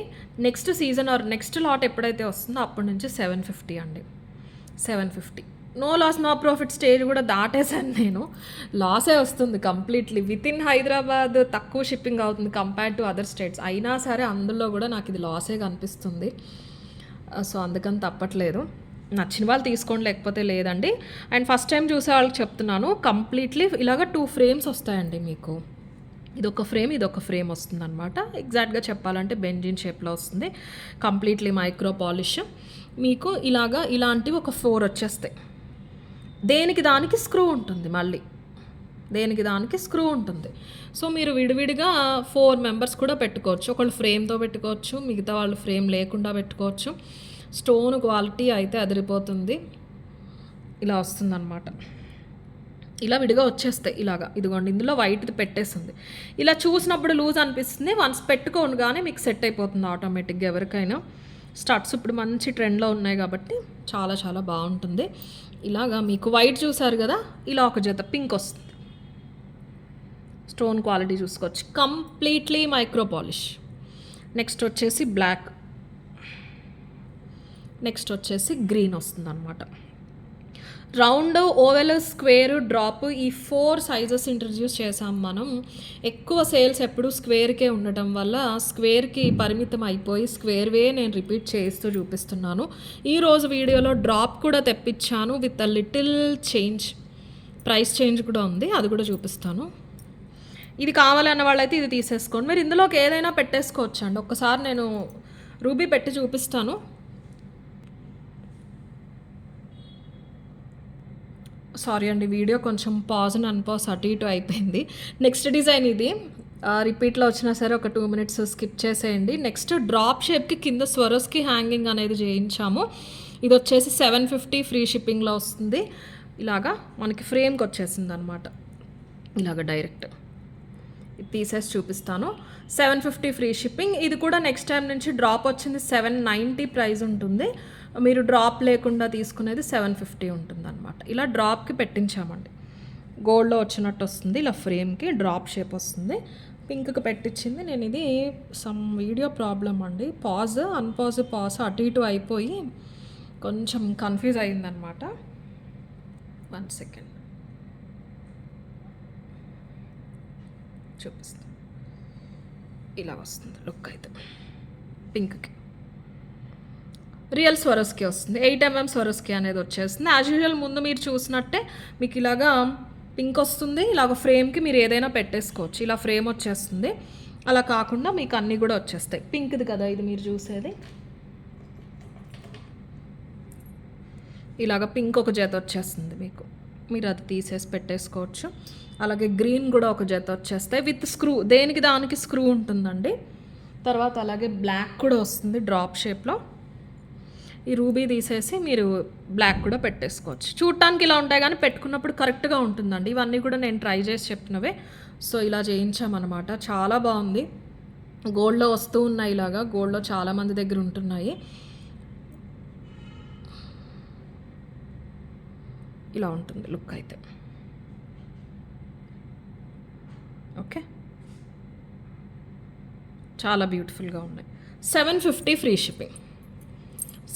Next season or next lot ఎప్పుడైతే వస్తుందో అప్పటి నుంచి 750 అండి. 750. No loss no profit stage కూడా దాటేశాను నేను. లాసే వస్తుంది కంప్లీట్లీ. వితిన్ హైదరాబాద్ తక్కువ షిప్పింగ్ అవుతుంది కంపేర్ టు అదర్ స్టేట్స్. అయినా సరే అందులో కూడా నాకు ఇది లాసే కనిపిస్తుంది. సో అందుకని తప్పట్లేదు. నచ్చిన వాళ్ళు తీసుకోండి, లేకపోతే లేదండి. అండ్ ఫస్ట్ టైం చూసే వాళ్ళకి చెప్తున్నాను, కంప్లీట్లీ ఇలాగ 2 ఫ్రేమ్స్ వస్తాయండి మీకు. ఇదొక ఫ్రేమ్ వస్తుందన్నమాట. ఎగ్జాక్ట్గా చెప్పాలంటే బెంజిన్ షేప్లో వస్తుంది. Completely micro polish. మీకు ఇలాంటివి ఒక 4 వచ్చేస్తాయి. దేనికి దానికి స్క్రూ ఉంటుంది, మళ్ళీ దేనికి దానికి స్క్రూ ఉంటుంది. సో మీరు విడివిడిగా 4 మెంబర్స్ కూడా పెట్టుకోవచ్చు. ఒకళ్ళు ఫ్రేమ్తో పెట్టుకోవచ్చు, మిగతా వాళ్ళు ఫ్రేమ్ లేకుండా పెట్టుకోవచ్చు. స్టోన్ క్వాలిటీ అయితే అదిరిపోతుంది. ఇలా వస్తుందన్నమాట. ఇలా విడిగా వచ్చేస్తాయి. ఇదిగోండి, ఇందులో వైట్ది పెట్టేస్తుంది. ఇలా చూసినప్పుడు లూజ్ అనిపిస్తుంది, వన్స్ పెట్టుకోను కానీ మీకు సెట్ అయిపోతుంది ఆటోమేటిక్గా. ఎవరికైనా స్టడ్స్ ఇప్పుడు మంచి ట్రెండ్లో ఉన్నాయి కాబట్టి చాలా చాలా బాగుంటుంది. మీకు వైట్ చూసారు కదా, ఇలా ఒక జత పింక్ వస్తుంది. స్టోన్ క్వాలిటీ చూసుకోవచ్చు, కంప్లీట్లీ మైక్రో పాలిష్. నెక్స్ట్ వచ్చేసి బ్లాక్, నెక్స్ట్ వచ్చేసి గ్రీన్ వస్తుంది అనమాట. రౌండ్, ఓవెల్, స్క్వేర్, డ్రాప్, ఈ 4 సైజెస్ ఇంట్రడ్యూస్ చేసాం మనం. ఎక్కువ సేల్స్ ఎప్పుడు స్క్వేర్కే ఉండటం వల్ల స్క్వేర్కి పరిమితం అయిపోయి స్క్వేర్వే నేను రిపీట్ చేస్తూ చూపిస్తున్నాను. ఈరోజు వీడియోలో డ్రాప్ కూడా తెప్పించాను with a little change, price change కూడా ఉంది, అది కూడా చూపిస్తాను. ఇది కావాలన్న వాళ్ళైతే ఇది తీసేసుకోండి. మీరు ఇందులోకి ఏదైనా పెట్టేసుకోవచ్చు అండి. ఒక్కసారి నేను రూబీ పెట్టి చూపిస్తాను. సారీ అండి, వీడియో కొంచెం పాజ్ అండ్ అన్పాజ్ అటు ఇటు అయిపోయింది. నెక్స్ట్ డిజైన్ ఇది రిపీట్లో వచ్చినా సరే ఒక 2 minutes స్కిప్ చేసేయండి. నెక్స్ట్ డ్రాప్ షేప్కి కింద స్వరోస్కి హ్యాంగింగ్ అనేది చేయించాము. ఇది వచ్చేసి 750 ఫ్రీ షిప్పింగ్లో వస్తుంది. మనకి ఫ్రేమ్కి వచ్చేసింది అనమాట. డైరెక్ట్ ఇది తీసేసి చూపిస్తాను. 750 ఫ్రీ షిప్పింగ్. ఇది కూడా నెక్స్ట్ టైం నుంచి డ్రాప్ వచ్చింది 790 ప్రైస్ ఉంటుంది. మీరు డ్రాప్ లేకుండా తీసుకునేది 750 ఉంటుంది అనమాట. ఇలా డ్రాప్కి పెట్టించామండి. గోల్డ్లో వచ్చినట్టు వస్తుంది. ఇలా ఫ్రేమ్కి డ్రాప్ షేప్ వస్తుంది. పింక్కి పెట్టించింది నేను. ఇది సమ్ వీడియో ప్రాబ్లం అండి, పాజ్ అటు ఇటు అయిపోయి కొంచెం కన్ఫ్యూజ్ అయిందనమాట. 1 సెకండ్ చూపిస్తాను. ఇలా వస్తుంది లుక్ అయితే. పింక్కి రియల్ స్వరోస్కి వస్తుంది. 8 mm స్వరోస్కి అనేది వచ్చేస్తుంది. యాజ్ యూజువల్ ముందు మీరు చూసినట్టే మీకు పింక్ వస్తుంది. ఫ్రేమ్కి మీరు ఏదైనా పెట్టేసుకోవచ్చు. ఇలా ఫ్రేమ్ వచ్చేస్తుంది. అలా కాకుండా మీకు అన్నీ కూడా వచ్చేస్తాయి. పింక్ది కదా ఇది మీరు చూసేది. పింక్ ఒక జత వచ్చేస్తుంది మీకు. మీరు అది తీసేసి పెట్టేసుకోవచ్చు. అలాగే గ్రీన్ కూడా ఒక జత వచ్చేస్తాయి విత్ స్క్రూ. దేనికి దానికి స్క్రూ ఉంటుందండి. తర్వాత అలాగే బ్లాక్ కూడా వస్తుంది డ్రాప్ షేప్లో. ఈ రూబీ తీసేసి మీరు బ్లాక్ కూడా పెట్టేసుకోవచ్చు. చూడటానికి ఇలా ఉంటాయి కానీ పెట్టుకున్నప్పుడు కరెక్ట్గా ఉంటుందండి. ఇవన్నీ కూడా నేను ట్రై చేసి చెప్పినవే. సో ఇలా చేయించామన్నమాట. చాలా బాగుంది. గోల్డ్లో వస్తూ ఉన్నాయి. గోల్డ్లో చాలామంది దగ్గర ఉంటున్నాయి. ఇలా ఉంటుంది లుక్ అయితే. ఓకే, చాలా బ్యూటిఫుల్గా ఉన్నాయి. 750 free shipping.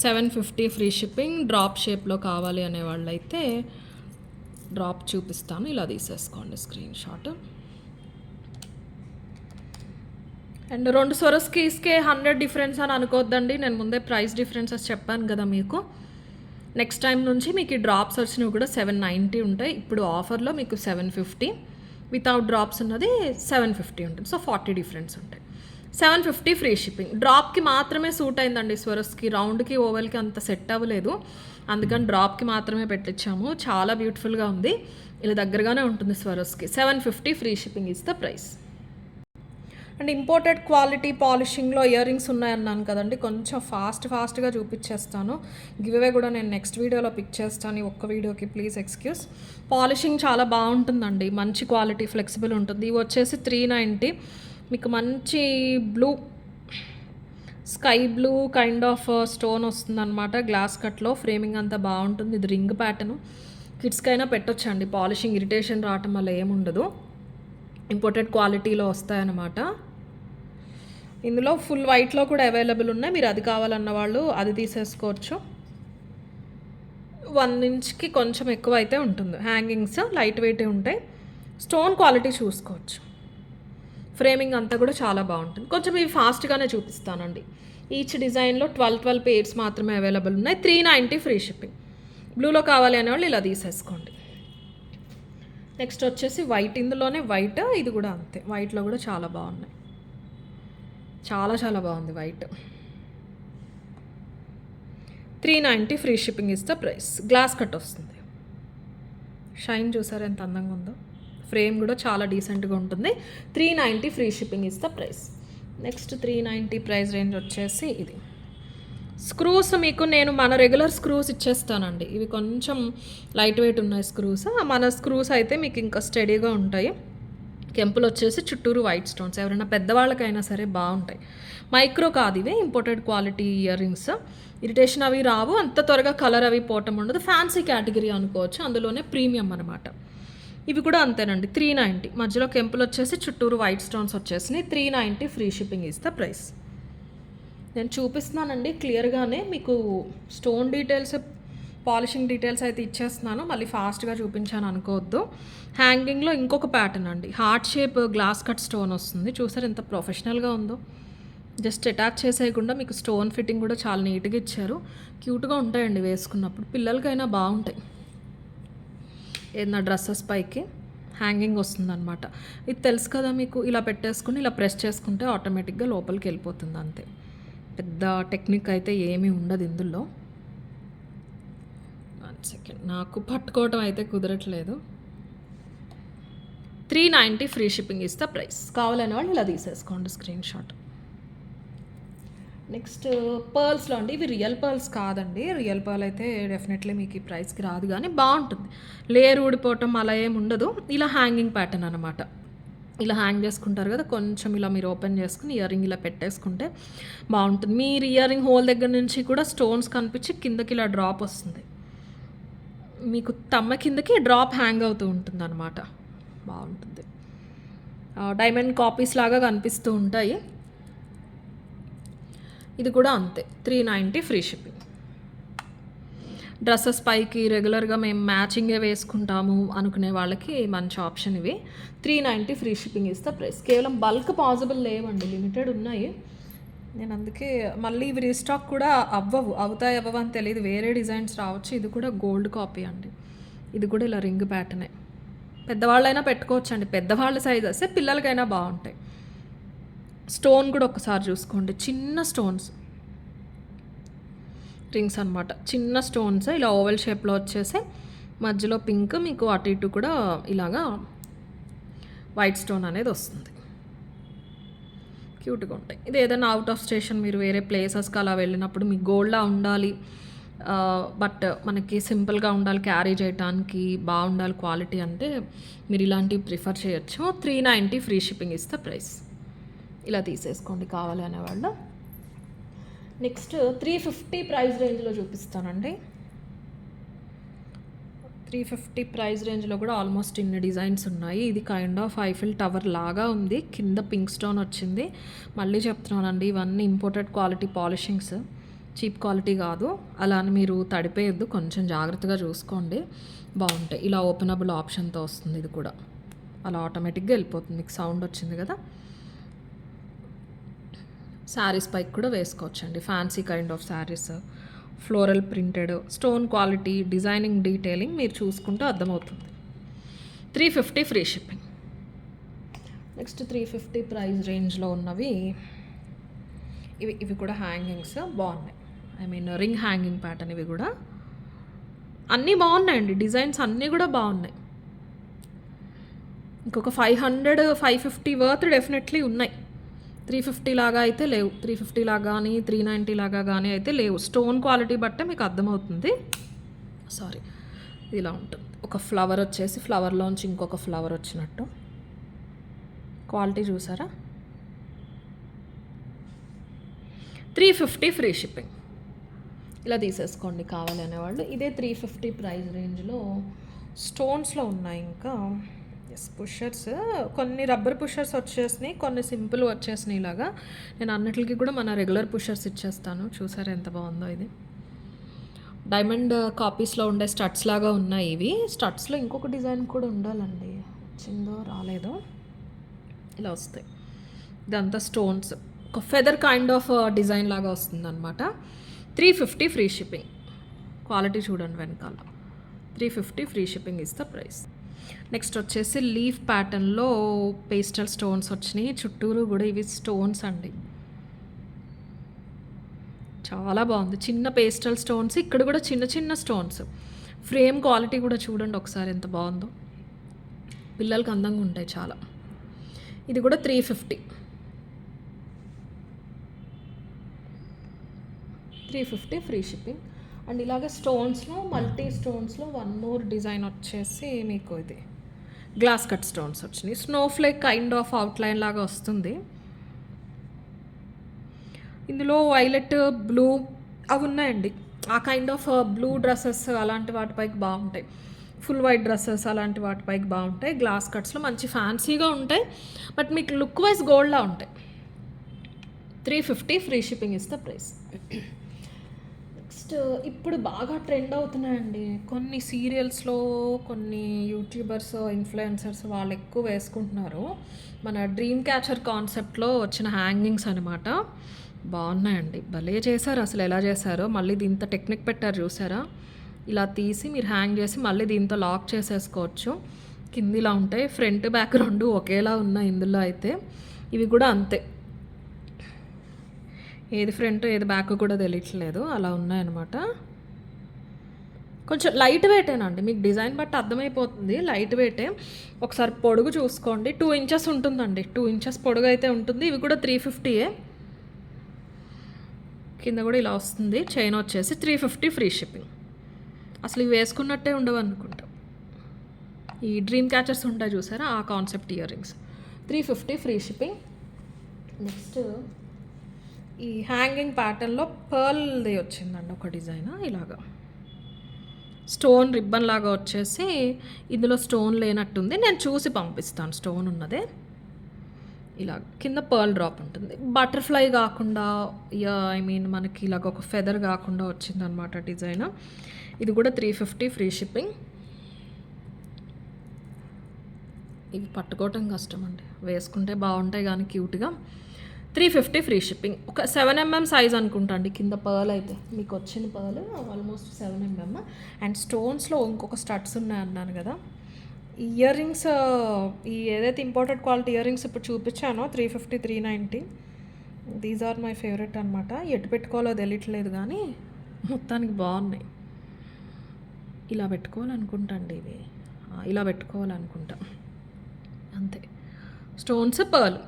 750 free shipping. Drop షేప్లో కావాలి అనే వాళ్ళైతే డ్రాప్ చూపిస్తాను. ఇలా తీసేసుకోండి స్క్రీన్ షాట్. అండ్ 2 స్వరోస్కీస్కే 100 డిఫరెన్స్ అని అనుకోవద్దండి. నేను ముందే ప్రైస్ డిఫరెన్సెస్ చెప్పాను కదా మీకు. నెక్స్ట్ టైం నుంచి మీకు ఈ డ్రాప్స్ వచ్చినవి కూడా 790 ఉంటాయి. ఇప్పుడు ఆఫర్లో మీకు 750, వితౌట్ డ్రాప్స్ ఉన్నది 750 ఉంటుంది. సో 40 డిఫరెన్స్ ఉంటాయి. 750 ఫ్రీ షిప్పింగ్. డ్రాప్కి మాత్రమే సూట్ అయిందండి స్వరోస్కి. రౌండ్కి ఓవెల్కి అంత సెట్ అవ్వలేదు, అందుకని డ్రాప్కి మాత్రమే పెట్టించాము. చాలా బ్యూటిఫుల్గా ఉంది. ఇలా దగ్గరగానే ఉంటుంది Swarovski. 750 free shipping is the price. And imported quality పాలిషింగ్లో ఇయర్ రింగ్స్ ఉన్నాయన్నాను కదండి. కొంచెం ఫాస్ట్గా చూపించేస్తాను. గివ్ అవే కూడా నేను నెక్స్ట్ వీడియోలో పిక్ చేస్తాను. ఈ ఒక్క వీడియోకి ప్లీజ్ ఎక్స్క్యూజ్. పాలిషింగ్ చాలా బాగుంటుందండి, మంచి క్వాలిటీ, ఫ్లెక్సిబుల్ ఉంటుంది. ఇవి వచ్చేసి 390. మీకు మంచి blue, sky blue kind of stone వస్తుందన్నమాట. గ్లాస్ కట్లో ఫ్రేమింగ్ అంతా బాగుంటుంది. ఇది రింగ్ ప్యాటర్న్. కిడ్స్కైనా పెట్టొచ్చండి. పాలిషింగ్ ఇరిటేషన్ రావటం వల్ల ఏముండదు. ఇంపోర్టెడ్ క్వాలిటీలో వస్తాయన్నమాట. ఇందులో ఫుల్ వైట్లో కూడా అవైలబుల్ ఉన్నాయి. మీరు అది కావాలన్న వాళ్ళు అది తీసేసుకోవచ్చు. 1 ఇంచ్కి కొంచెం ఎక్కువ అయితే ఉంటుంది. హ్యాంగింగ్స్ లైట్ వెయిటే ఉంటాయి. స్టోన్ క్వాలిటీ చూసుకోవచ్చు. ఫ్రేమింగ్ అంతా కూడా చాలా బాగుంటుంది. కొంచెం ఇవి ఫాస్ట్గానే చూపిస్తానండి. ఈచ్ డిజైన్లో 12 పేర్స్ మాత్రమే అవైలబుల్ ఉన్నాయి. 390 ఫ్రీ షిప్పింగ్. బ్లూలో కావాలి అనేవాళ్ళు ఇలా తీసేసుకోండి. నెక్స్ట్ వచ్చేసి వైట్. ఇందులోనే వైట్, ఇది కూడా అంతే. వైట్లో కూడా చాలా బాగున్నాయి. చాలా చాలా బాగుంది white. 390 free shipping is the price. Glass cut వస్తుంది. షైన్ చూసారు ఎంత అందంగా ఉందో. ఫ్రేమ్ కూడా చాలా డీసెంట్గా ఉంటుంది. 390 free shipping is the price. Next 390 price range వచ్చేసి ఇది. స్క్రూస్ మీకు నేను మన రెగ్యులర్ స్క్రూస్ ఇచ్చేస్తానండి. ఇవి కొంచెం లైట్ వెయిట్ ఉన్నాయి స్క్రూస్. మన స్క్రూస్ అయితే మీకు ఇంకా స్టడీగా ఉంటాయి. కెంపులు వచ్చేసి చుట్టూరు వైట్ స్టోన్స్. ఎవరైనా పెద్దవాళ్ళకైనా సరే బాగుంటాయి. మైక్రో కాదు, ఇవే imported quality ear rings. Irritation అవి రావు, అంత త్వరగా కలర్ అవి పోవటం ఉండదు. ఫ్యాన్సీ కేటగిరీ అనుకోవచ్చు, అందులోనే ప్రీమియం అనమాట. ఇవి కూడా అంతేనండి. 390. మధ్యలో కెంపులు వచ్చేసి చుట్టూరు వైట్ స్టోన్స్ వచ్చేసినాయి. 390 free shipping is the price. నేను చూపిస్తున్నానండి క్లియర్గానే. మీకు స్టోన్ డీటెయిల్స్, పాలిషింగ్ డీటెయిల్స్ అయితే ఇచ్చేస్తున్నాను. మళ్ళీ ఫాస్ట్గా చూపించాను అనుకోవద్దు. హ్యాంగింగ్లో ఇంకొక ప్యాటర్న్ అండి. Heart shape glass cut stone వస్తుంది. చూసారు ఎంత ప్రొఫెషనల్గా ఉందో. జస్ట్ అటాచ్ చేసేయకుండా మీకు స్టోన్ ఫిట్టింగ్ కూడా చాలా నీట్గా ఇచ్చారు. క్యూట్గా ఉంటాయండి వేసుకున్నప్పుడు. పిల్లలకైనా బాగుంటాయి. ఏదైనా డ్రెస్సెస్ పైకి హ్యాంగింగ్ వస్తుందన్నమాట. ఇది తెలుసు కదా మీకు. ఇలా పెట్టేసుకుని ఇలా ప్రెస్ చేసుకుంటే ఆటోమేటిక్గా లోపలికి వెళ్ళిపోతుంది అంతే. పెద్ద టెక్నిక్ అయితే ఏమీ ఉండదు ఇందులో. 1 సెకండ్, నాకు పట్టుకోవటం అయితే కుదరట్లేదు. 390 free shipping is the price. కావాలనే వాళ్ళు ఇలా తీసేసుకోండి స్క్రీన్ షాట్. నెక్స్ట్ పర్ల్స్లో అండి. ఇవి రియల్ పర్ల్స్ కాదండి. రియల్ పర్ల్ అయితే డెఫినెట్లీ మీకు ఈ ప్రైస్కి రాదు, కానీ బాగుంటుంది. లేయర్ ఊడిపోవటం అలా ఏమి ఉండదు. ఇలా హ్యాంగింగ్ ప్యాటర్న్ అనమాట. ఇలా హ్యాంగ్ చేసుకుంటారు కదా, కొంచెం ఇలా మీరు ఓపెన్ చేసుకుని ఇయర్ రింగ్ ఇలా పెట్టేసుకుంటే బాగుంటుంది. మీరు ఇయర్ రింగ్ హోల్ దగ్గర నుంచి కూడా స్టోన్స్ కనిపించి కిందకి ఇలా డ్రాప్ వస్తుంది. మీకు తమ్మ కిందకి డ్రాప్ హ్యాంగ్ అవుతూ ఉంటుంది అనమాట. బాగుంటుంది. డైమండ్ కాపీస్ లాగా కనిపిస్తూ ఉంటాయి. ఇది కూడా అంతే. 390 ఫ్రీ షిప్పింగ్. డ్రెస్సెస్ పైకి రెగ్యులర్గా మేము మ్యాచింగే వేసుకుంటాము అనుకునే వాళ్ళకి మంచి ఆప్షన్ ఇవి. 390 free shipping is the price. కేవలం బల్క్ పాసిబుల్ లేవండి, లిమిటెడ్ ఉన్నాయి. నేను అందుకే మళ్ళీ ఇవి రీస్టాక్ కూడా అవుతాయి అని తెలియదు. వేరే డిజైన్స్ రావచ్చు. ఇది కూడా గోల్డ్ కాపీ అండి. ఇది కూడా ఇలా రింగ్ ప్యాటర్నే. పెద్దవాళ్ళైనా పెట్టుకోవచ్చు అండి. పెద్దవాళ్ళ సైజెస్ పిల్లలకైనా బాగుంటాయి. స్టోన్ కూడా ఒకసారి చూసుకోండి. చిన్న స్టోన్స్ రింగ్స్ అనమాట. చిన్న స్టోన్స్ ఇలా ఓవెల్ షేప్లో వచ్చేసి మధ్యలో పింక్, మీకు అటు ఇటు కూడా ఇలాగా వైట్ స్టోన్ అనేది వస్తుంది. క్యూట్గా ఉంటాయి. ఇది ఏదైనా అవుట్ ఆఫ్ స్టేషన్ మీరు వేరే ప్లేసెస్కి అలా వెళ్ళినప్పుడు మీకు గోల్డ్లా ఉండాలి, బట్ మనకి సింపుల్గా ఉండాలి, క్యారీ చేయడానికి బాగుండాలి క్వాలిటీ అంటే మీరు ఇలాంటివి ప్రిఫర్ చేయొచ్చు. 390 free shipping is the price. ఇలా తీసేసుకోండి కావాలి అనేవాళ్ళు. నెక్స్ట్ 350 ప్రైస్ రేంజ్లో చూపిస్తానండి. 350 ప్రైస్ రేంజ్లో కూడా ఆల్మోస్ట్ ఇన్ని డిజైన్స్ ఉన్నాయి. ఇది కైండ్ ఆఫ్ ఐఫిల్ టవర్ లాగా ఉంది. కింద పింక్ స్టోన్ వచ్చింది. మళ్ళీ చెప్తున్నానండి, ఇవన్నీ ఇంపోర్టెడ్ క్వాలిటీ పాలిషింగ్స్, చీప్ క్వాలిటీ కాదు. అలా అని మీరు తడిపేయద్దు, కొంచెం జాగ్రత్తగా చూసుకోండి. బాగుంటాయి. ఇలా ఓపెనబుల్ ఆప్షన్తో వస్తుంది. ఇది కూడా అలా ఆటోమేటిక్గా వెళ్ళిపోతుంది. మీకు సౌండ్ వచ్చింది కదా. శారీస్ పైకి కూడా వేసుకోవచ్చండి. Fancy kind of saris, floral printed, stone quality, designing, detailing మీరు చూసుకుంటూ అర్థమవుతుంది. 350 ఫ్రీ షిప్పింగ్. నెక్స్ట్ 350 ప్రైస్ రేంజ్లో ఉన్నవి ఇవి కూడా హ్యాంగింగ్స్ బాగున్నాయి. I mean ring hanging pattern. ఇవి కూడా అన్నీ బాగున్నాయండి. డిజైన్స్ అన్నీ కూడా బాగున్నాయి. ఇంకొక 500, 550 వర్త్ డెఫినెట్లీ ఉన్నాయి. 350 లాగా అయితే లేవు. 350 లాగా కానీ 390 లాగా కానీ అయితే లేవు. స్టోన్ క్వాలిటీ బట్టే మీకు అర్థమవుతుంది. సారీ, ఇలా ఉంటుంది. ఒక ఫ్లవర్ వచ్చేసి ఫ్లవర్లోంచి ఇంకొక ఫ్లవర్ వచ్చినట్టు. క్వాలిటీ చూసారా. 350 ఫ్రీ షిప్పింగ్. ఇలా తీసేసుకోండి కావాలి అనేవాళ్ళు. ఇదే 350 ప్రైస్ రేంజ్లో స్టోన్స్లో ఉన్నాయి ఇంకా. ఎస్, పుషర్స్ కొన్ని రబ్బర్ పుషర్స్ వచ్చేసినాయి, కొన్ని సింపుల్ వచ్చేసినాయి. ఇలాగా నేను అన్నిటికీ కూడా మన రెగ్యులర్ పుషర్స్ ఇచ్చేస్తాను. చూసారా ఎంత బాగుందో ఇది. డైమండ్ కాపీస్లో ఉండే స్టడ్స్ లాగా ఉన్నాయి ఇవి. స్టడ్స్లో ఇంకొక డిజైన్ కూడా ఉండాలండి, వచ్చిందో రాలేదో. ఇలా వస్తాయి, ఇదంతా స్టోన్స్, ఒక ఫెదర్ కైండ్ ఆఫ్ డిజైన్ లాగా వస్తుంది అనమాట. 350 ఫ్రీ షిప్పింగ్. క్వాలిటీ చూడండి వెనకాల. 350 free shipping is the price. Next వచ్చేసి లీఫ్ ప్యాటర్న్లో పేస్టల్ స్టోన్స్ వచ్చినాయి. చుట్టూరు కూడా ఇవి స్టోన్స్ అండి, చాలా బాగుంది. చిన్న పేస్టల్ స్టోన్స్, ఇక్కడ కూడా చిన్న చిన్న స్టోన్స్. ఫ్రేమ్ క్వాలిటీ కూడా చూడండి ఒకసారి ఎంత బాగుందో. పిల్లలకి అందంగా ఉంటాయి చాలా. ఇది కూడా 350. 350 ఫ్రీ షిప్పింగ్. అండ్ ఇలాగే స్టోన్స్లో మల్టీ స్టోన్స్లో వన్ మోర్ డిజైన్ వచ్చేసి మీకు ఇది గ్లాస్ కట్ స్టోన్స్ వచ్చినాయి. స్నోఫ్లేక్ కైండ్ ఆఫ్ అవుట్లైన్ లాగా వస్తుంది. ఇందులో వైలెట్, బ్లూ అవి ఉన్నాయండి. ఆ కైండ్ ఆఫ్ బ్లూ డ్రెస్సెస్ అలాంటి వాటిపైకి బాగుంటాయి. ఫుల్ వైట్ డ్రెస్సెస్ అలాంటి వాటిపైకి బాగుంటాయి. గ్లాస్ కట్స్లో మంచి ఫ్యాన్సీగా ఉంటాయి, బట్ మీకు లుక్ వైజ్ గోల్డ్లా ఉంటాయి. 350 free shipping is the price. Next ఇప్పుడు బాగా ట్రెండ్ అవుతున్నాయండి. కొన్ని సీరియల్స్లో కొన్ని యూట్యూబర్స్, ఇన్ఫ్లుయెన్సర్స్ వాళ్ళు ఎక్కువ వేసుకుంటున్నారు. మన డ్రీమ్ క్యాచర్ కాన్సెప్ట్లో వచ్చిన హ్యాంగింగ్స్ అనమాట. బాగున్నాయండి, భలే చేశారు. అసలు ఎలా చేశారో, మళ్ళీ దీంతో టెక్నిక్ పెట్టారు చూసారా. ఇలా తీసి మీరు హ్యాంగ్ చేసి మళ్ళీ దీంతో లాక్ చేసేసుకోవచ్చు. కింద ఇలా ఉంటాయి, ఫ్రంట్ బ్యాక్ రెండు ఒకేలా ఉన్నాయి ఇందులో అయితే. ఇవి కూడా అంతే, ఏది ఫ్రంట్ ఏది బ్యాక్ కూడా తెలియట్లేదు, అలా ఉన్నాయన్నమాట. కొంచెం లైట్ వెయిటేనండి, మీకు డిజైన్ బట్టి అర్థమైపోతుంది. లైట్ వెయిటే. ఒకసారి పొడుగు చూసుకోండి, 2 ఇంచెస్ ఉంటుందండి. 2 ఇంచెస్ పొడుగు అయితే ఉంటుంది. ఇవి కూడా 350. కింద కూడా ఇలా వస్తుంది. చైన్ వచ్చేసి 350 ఫ్రీ షిప్పింగ్. అసలు ఇవి వేసుకున్నట్టే ఉండవు అనుకుంటా. ఈ డ్రీమ్ క్యాచర్స్ ఉంటాయి చూసారా, ఆ concept ear rings. 350 free shipping. Next ఈ హ్యాంగింగ్ ప్యాటర్న్లో పర్ల్ది వచ్చిందండి ఒక డిజైన్. ఇలాగా స్టోన్ రిబ్బన్ లాగా వచ్చేసి ఇందులో స్టోన్ లేనట్టుంది, నేను చూసి పంపిస్తాను స్టోన్ ఉన్నదే. ఇలా కింద పర్ల్ డ్రాప్ ఉంటుంది. బటర్ఫ్లై కాకుండా ఐ మీన్ మనకి ఇలాగ ఒక ఫెదర్ కాకుండా వచ్చిందనమాట డిజైన్. ఇది కూడా 350 ఫ్రీ షిప్పింగ్. ఇవి పట్టుకోవటం కష్టం అండి, వేసుకుంటే బాగుంటాయి కానీ క్యూట్గా. 350 ఫ్రీ షిప్పింగ్. ఒక 7mm సైజ్ అనుకుంటా అండి కింద పర్ల్ అయితే. మీకు వచ్చిన పర్ల్ ఆల్మోస్ట్ 7mm. అండ్ స్టోన్స్లో ఇంకొక స్టడ్స్ ఉన్నాయి అన్నాను కదా. ఇయర్ రింగ్స్, ఈ ఏదైతే ఇంపార్టెంట్ క్వాలిటీ ఇయర్ రింగ్స్ ఇప్పుడు చూపించానో 350, 390, దీస్ ఆర్ మై ఫేవరెట్ అనమాట. ఎటు పెట్టుకోవాలో తెలియట్లేదు కానీ మొత్తానికి బాగున్నాయి. ఇలా పెట్టుకోవాలనుకుంటా అండి, ఇవి ఇలా పెట్టుకోవాలనుకుంటా అంతే. Stones pearl.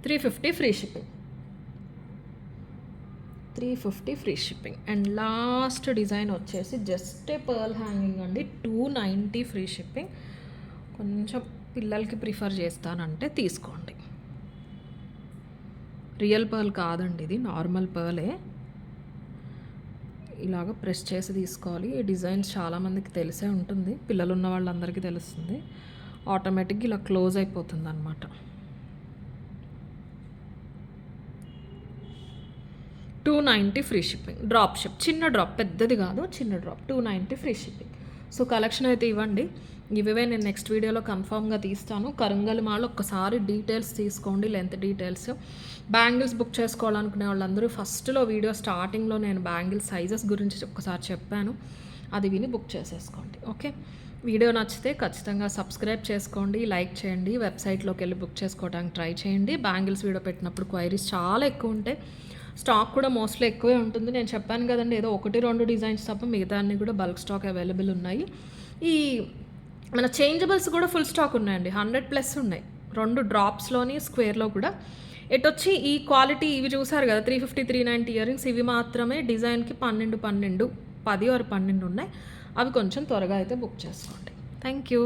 350 free shipping. 350 free shipping. And last design వచ్చేసి జస్ట్ ఏ పర్ల్ హ్యాంగింగ్ అండి. 290 ఫ్రీ షిప్పింగ్. కొంచెం పిల్లలకి ప్రిఫర్ చేస్తానంటే తీసుకోండి. రియల్ పర్ల్ కాదండి, ఇది నార్మల్ పర్లే. ఇలాగ ప్రెస్ చేసి తీసుకోవాలి. ఈ డిజైన్స్ చాలామందికి తెలిసే ఉంటుంది, పిల్లలు ఉన్న వాళ్ళందరికీ తెలుస్తుంది. ఆటోమేటిక్గా ఇలా క్లోజ్ అయిపోతుంది అనమాట. 290 ఫ్రీ షిప్పింగ్. డ్రాప్ షిప్, చిన్న డ్రాప్, పెద్దది కాదు, చిన్న drop. 290 free shipping. So collection అయితే ఇవ్వండి. ఇవే నేను నెక్స్ట్ వీడియోలో కన్ఫామ్గా తీస్తాను. కరంగలి మాల్ ఒక్కసారి డీటెయిల్స్ తీసుకోండి, లెంత్ డీటెయిల్స్. బ్యాంగిల్స్ బుక్ చేసుకోవాలనుకునే వాళ్ళందరూ ఫస్ట్లో వీడియో స్టార్టింగ్లో నేను బ్యాంగిల్స్ సైజెస్ గురించి ఒక్కసారి చెప్పాను, అది విని బుక్ చేసేసుకోండి. ఓకే, వీడియో నచ్చితే ఖచ్చితంగా సబ్స్క్రైబ్ చేసుకోండి, లైక్ చేయండి, వెబ్సైట్లోకి వెళ్ళి బుక్ చేసుకోవడానికి ట్రై చేయండి. బ్యాంగిల్స్ వీడియో పెట్టినప్పుడు క్వైరీస్ చాలా ఎక్కువ ఉంటాయి, స్టాక్ కూడా మోస్ట్లీ ఎక్కువే ఉంటుంది. నేను చెప్పాను కదండి, ఏదో 1-2 డిజైన్స్ తప్ప మిగతా అన్నీ కూడా బల్క్ స్టాక్ అవైలబుల్ ఉన్నాయి. ఈ మన చేంజబుల్స్ కూడా ఫుల్ స్టాక్ ఉన్నాయండి, 100+ ఉన్నాయి. 2 డ్రాప్స్లోని స్క్వేర్లో కూడా. ఎటొచ్చి ఈ క్వాలిటీ ఇవి చూసారు కదా 350, 390 ఇయర్ రింగ్స్, ఇవి మాత్రమే డిజైన్కి 10 or 12 ఉన్నాయి. అవి కొంచెం త్వరగా అయితే బుక్ చేసుకోండి. Thank you.